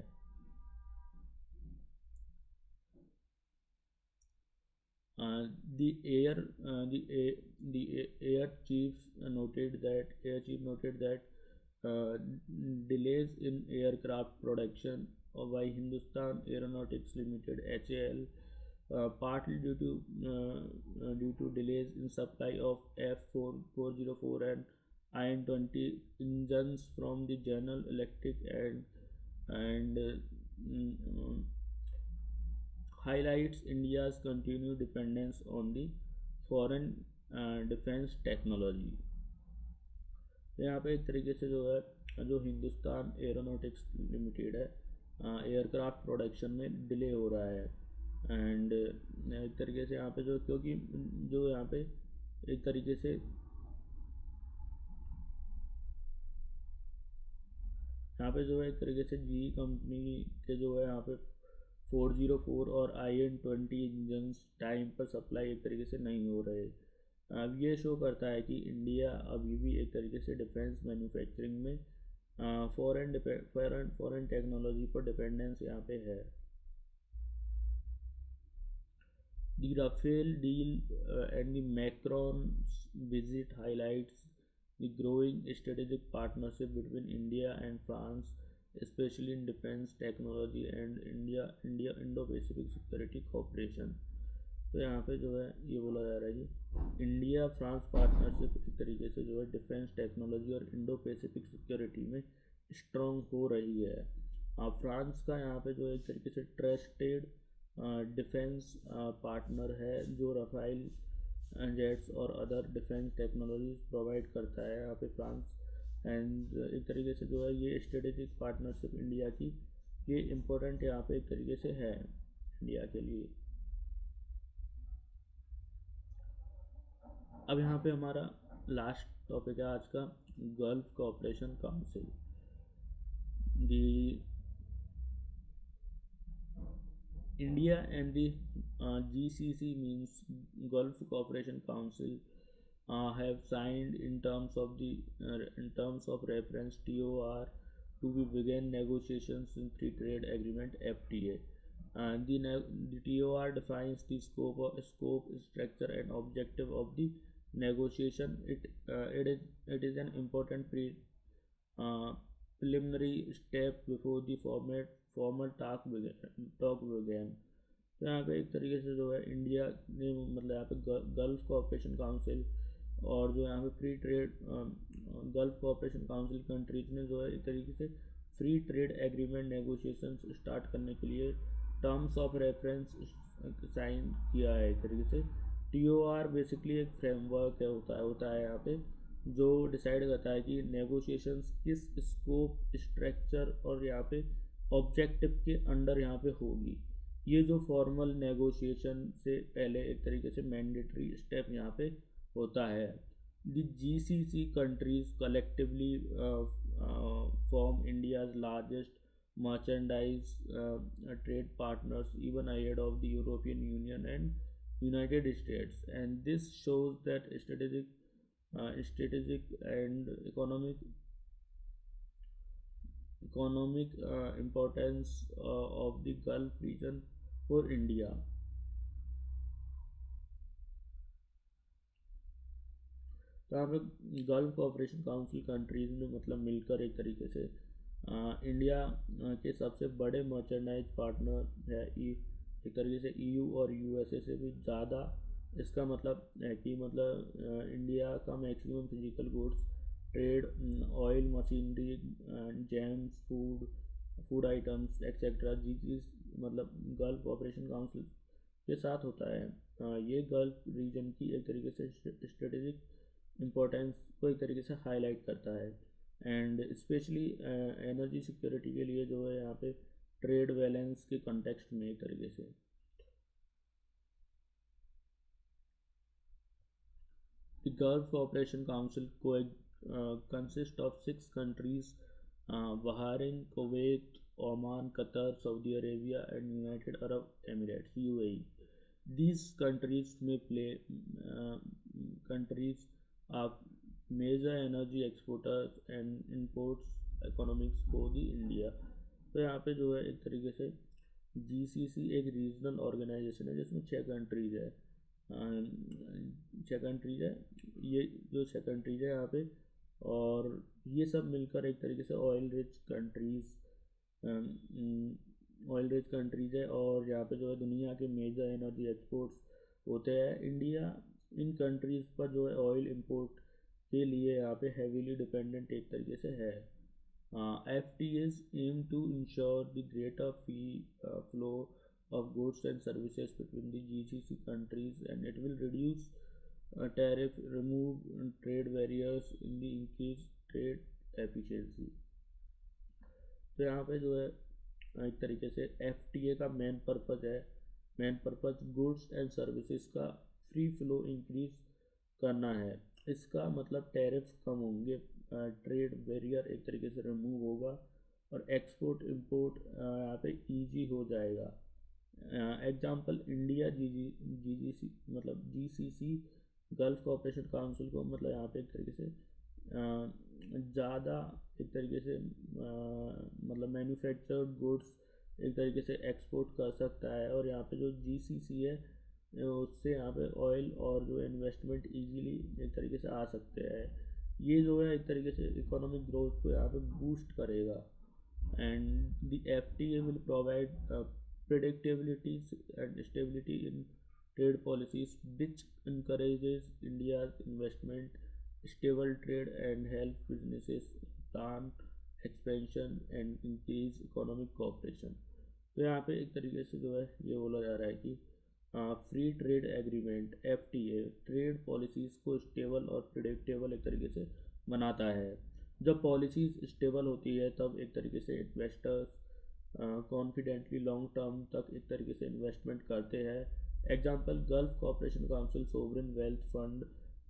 The air the air chief noted that uh, delays in aircraft production by Hindustan Aeronautics Limited (HAL), partly due to delays in supply of F404 and IN-20 engines from the General Electric and highlights India's continued dependence on the foreign defense technology। तो यहाँ पे एक तरीके से जो है जो Hindustan aeronautics limited है एयरक्राफ्ट प्रोडक्शन में डिले हो रहा है, एंड एक तरीके से यहाँ पे जो क्योंकि जो यहाँ पे एक तरीके से यहाँ पे जो है एक तरीके से GE कंपनी के जो है यहाँ पे 404 और IN-20 इंजन्स टाइम पर सप्लाई एक तरीके से नहीं हो रहे। अब ये शो करता है कि इंडिया अभी भी एक तरीके से डिफेंस मैन्युफैक्चरिंग में फॉरेन टेक्नोलॉजी पर डिपेंडेंस यहाँ पे है। The Rafale deal and the Macron's visit highlights the growing strategic partnership between India and France, especially in defense technology and Indo-Pacific security cooperation। तो यहाँ पे जो है ये बोला जा रहा है कि इंडिया फ्रांस पार्टनरशिप एक तरीके से जो है डिफेंस टेक्नोलॉजी और इंडो पैसिफिक सिक्योरिटी में स्ट्रॉन्ग हो रही है। फ्रांस का यहाँ पे जो एक तरीके से ट्रस्टेड डिफेंस पार्टनर है जो राफेल जेट्स और अदर डिफेंस टेक्नोलॉजीज प्रोवाइड करता है यहाँ पे फ्रांस। एंड एक तरीके से जो है ये स्ट्रेटेजिक पार्टनरशिप इंडिया की ये इम्पोर्टेंट यहाँ पे एक तरीके से है इंडिया के लिए। अब यहाँ पे हमारा लास्ट टॉपिक है आज का, gulf cooperation council. The India and the GCC means Gulf Cooperation Council have signed in terms of reference TOR to be begin negotiations in free trade agreement FTA. The TOR defines the scope, structure, and objective of the negotiation. It is an important uh, preliminary step before the formal talk began। तो यहाँ पे एक तरीके से जो है India ने मतलब यहाँ पे गल्फ कोऑपरेशन काउंसिल और जो यहाँ पे free trade gulf cooperation council countries ने जो है एक तरीके से free trade agreement negotiations start करने के लिए टर्म्स ऑफ रेफरेंस साइन किया है। एक तरीके से TOR बेसिकली एक फ्रेमवर्क होता है यहाँ पे जो डिसाइड करता है कि नेगोशिएशंस किस स्कोप, स्ट्रक्चर और यहाँ पे ऑब्जेक्टिव के अंडर यहाँ पे होगी। ये जो फॉर्मल नेगोशिएशन से पहले एक तरीके से मैंडेटरी स्टेप यहाँ पे होता है। The GCC countries collectively form India's largest merchandise trade partners even ahead of the European Union and United States, and this shows that strategic and economic importance of the Gulf region for India। तो यहाँ पे gulf cooperation council countries में मतलब मिलकर एक तरीके से India के सबसे बड़े मर्चेंडाइज पार्टनर है। एक तरीके से EU और USA से भी ज़्यादा। इसका मतलब है कि मतलब इंडिया का maximum physical goods trade, oil, machinery, gems, food items etcetera जी चीज़ मतलब गल्फ कोऑपरेशन काउंसिल के साथ होता है। ये गल्फ रीजन की एक तरीके से स्ट्रेटेजिक इम्पोर्टेंस को एक तरीके से हाईलाइट करता है, एंड स्पेशली एनर्जी सिक्योरिटी के लिए जो है यहाँ पे ट्रेड बैलेंस के कॉन्टेक्स्ट में एक तरीके से। The Gulf Cooperation Council consist of 6 countries, Bahrain, Kuwait, Oman, Qatar, Saudi Arabia and United Arab Emirates (UAE). These countries are major energy exporters and imports economics for the India। तो यहाँ पे जो है एक तरीके से GCC एक regional organisation है जिसमें 6 कंट्रीज है। 6 कंट्रीज है, ये जो 6 कंट्रीज है यहाँ पे, और ये सब मिलकर एक तरीके से ऑयल रिच कंट्रीज है। और यहाँ पे जो है दुनिया के मेजर एनर्जी एक्सपोर्ट्स होते हैं। इंडिया इन कंट्रीज़ पर जो है ऑयल इंपोर्ट के लिए यहाँ पे हैवीली डिपेंडेंट एक तरीके से है। FTAs aim to ensure the greater flow of goods and services between the GCC countries, and it will reduce tariff, remove trade barriers in the increase trade efficiency। तो यहाँ पे जो है एक तरीके से FTA का main purpose goods and services का फ्री फ्लो इंक्रीज करना है। इसका मतलब टैरिफ्स कम होंगे, ट्रेड बैरियर एक तरीके से रिमूव होगा, और एक्सपोर्ट इंपोर्ट यहाँ पे ईजी हो जाएगा। एग्जांपल इंडिया GCC मतलब GCC गल्फ कोऑपरेशन काउंसिल को मतलब यहाँ पे एक तरीके से ज़्यादा एक तरीके से मतलब मैन्युफैक्चर्ड गुड्स एक तरीके से एक्सपोर्ट कर सकता है। और यहाँ पे जो GCC है उससे यहाँ पे ऑयल और जो इन्वेस्टमेंट इजीली एक तरीके से आ सकते हैं। ये जो है एक तरीके से इकोनॉमिक ग्रोथ को यहाँ पे बूस्ट करेगा। And the FTA will provide predictability and stability in trade policies, which encourages India's investment, stable trade, and help businesses plan expansion and increase economic cooperation। तो यहाँ पे एक तरीके से जो है ये बोला जा रहा है कि free trade agreement FTA trade policies को स्टेबल और प्रिडिक्टेबल एक तरीके से बनाता है। जब पॉलिसीज़ स्टेबल होती है तब एक तरीके से इन्वेस्टर्स कॉन्फिडेंटली लॉन्ग टर्म तक एक तरीके से इन्वेस्टमेंट करते हैं। Example gulf cooperation council, sovereign wealth fund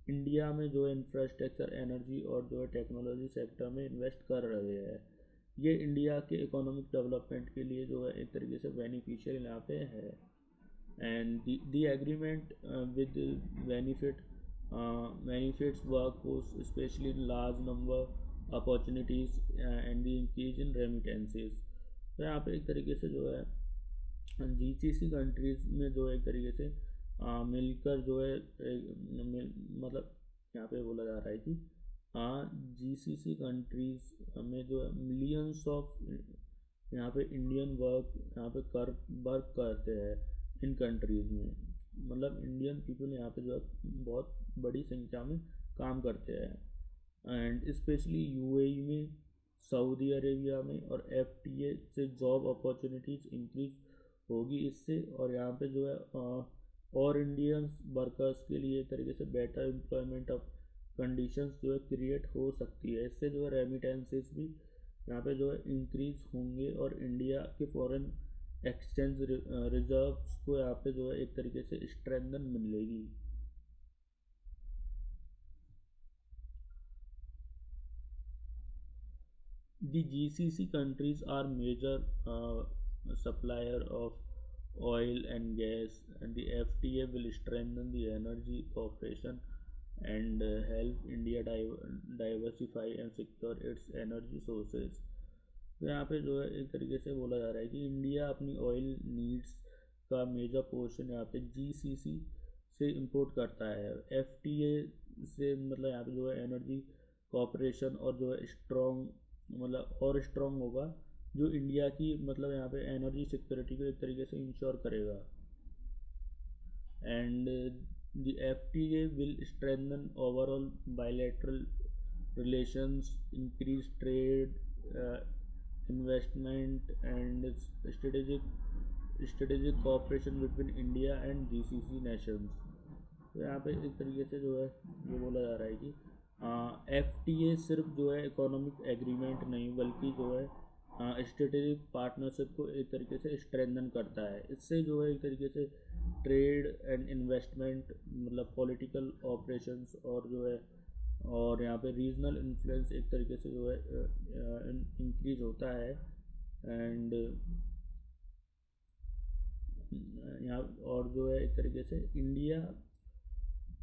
India में जो है इंफ्रास्ट्रक्चर, एनर्जी और जो है टेक्नोलॉजी सेक्टर में इन्वेस्ट कर रहे हैं। ये इंडिया के इकोनॉमिक डेवलपमेंट के लिए जो है एक तरीके से बेनिफिशियल यहाँ पे है। And the agreement with benefits workforce especially in large number opportunities and the increase in remittances। तो यहाँ पे एक तरीके से जो है GCC कंट्रीज़ में जो है एक तरीके से मिलकर जो है मतलब यहाँ पे बोला जा रहा है कि GCC कंट्रीज़ में जो है मिलियंस ऑफ यहाँ पे इंडियन वर्क करते हैं इन कंट्रीज़ में। मतलब इंडियन पीपल यहाँ पे जो है बहुत बड़ी संख्या में काम करते हैं। एंड स्पेशली UAE में, सऊदी अरेबिया में, और FTA से जॉब अपॉर्चुनिटीज़ इंक्रीज होगी इससे। और यहाँ पे जो है और इंडियन वर्कर्स के लिए एक तरीके से बेटर एम्प्लॉयमेंट ऑफ कंडीशंस जो है क्रिएट हो सकती है। इससे जो है रेमिटेंसेस भी यहाँ पे जो है इंक्रीज होंगे, और इंडिया के फॉरेन एक्सचेंज रिजर्व्स को यहाँ पे जो है एक तरीके से स्ट्रेंथन मिलेगी। The GCC countries are major supplier of oil and gas, and the FTA will strengthen the energy cooperation and help India diversify and secure its energy sources। तो यहाँ पे जो है एक तरीके से बोला जा रहा है कि इंडिया अपनी ऑयल नीड्स का मेजर पोर्शन यहाँ पे GCC से इंपोर्ट करता है। FTA से मतलब यहाँ पे जो है एनर्जी कॉपरेशन और जो है स्ट्रॉन्ग होगा, जो इंडिया की मतलब यहाँ पे एनर्जी सिक्योरिटी को एक तरीके से इंश्योर करेगा। And the FTA will strengthen overall bilateral relations, increase trade, investment and strategic cooperation between India and GCC Nations. तो यहाँ पे एक तरीके से जो है ये बोला जा रहा है कि FTA सिर्फ जो है इकोनॉमिक एग्रीमेंट नहीं, बल्कि जो है स्ट्रेटेजिक पार्टनरशिप को एक तरीके से स्ट्रेंथन करता है। इससे जो है एक तरीके से ट्रेड एंड इन्वेस्टमेंट मतलब पॉलिटिकल ऑपरेशंस और जो है और यहाँ पे रीजनल इन्फ्लुएंस एक तरीके से जो है इंक्रीज होता है। एंड यहाँ और जो है एक तरीके से इंडिया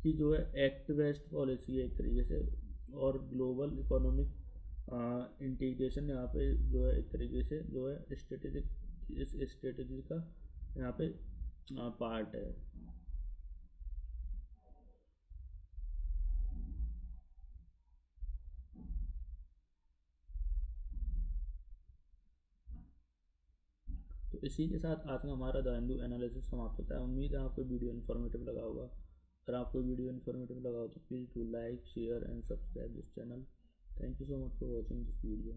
की जो है एक्ट वेस्ट पॉलिसी है एक तरीके से, और ग्लोबल इकोनॉमिक इंटीग्रेशन यहाँ पे जो है एक तरीके से जो है स्ट्रेटेजिक, इस स्ट्रेटेजी का यहाँ पे पार्ट है। तो इसी के साथ आज का हमारा द हिंदू एनालिसिस समाप्त होता है। उम्मीद है आपको वीडियो इन्फॉर्मेटिव लगा होगा। अगर आपको वीडियो इन्फॉर्मेटिव लगा हो तो please do like, share and subscribe this channel. Thank you so much for watching this video.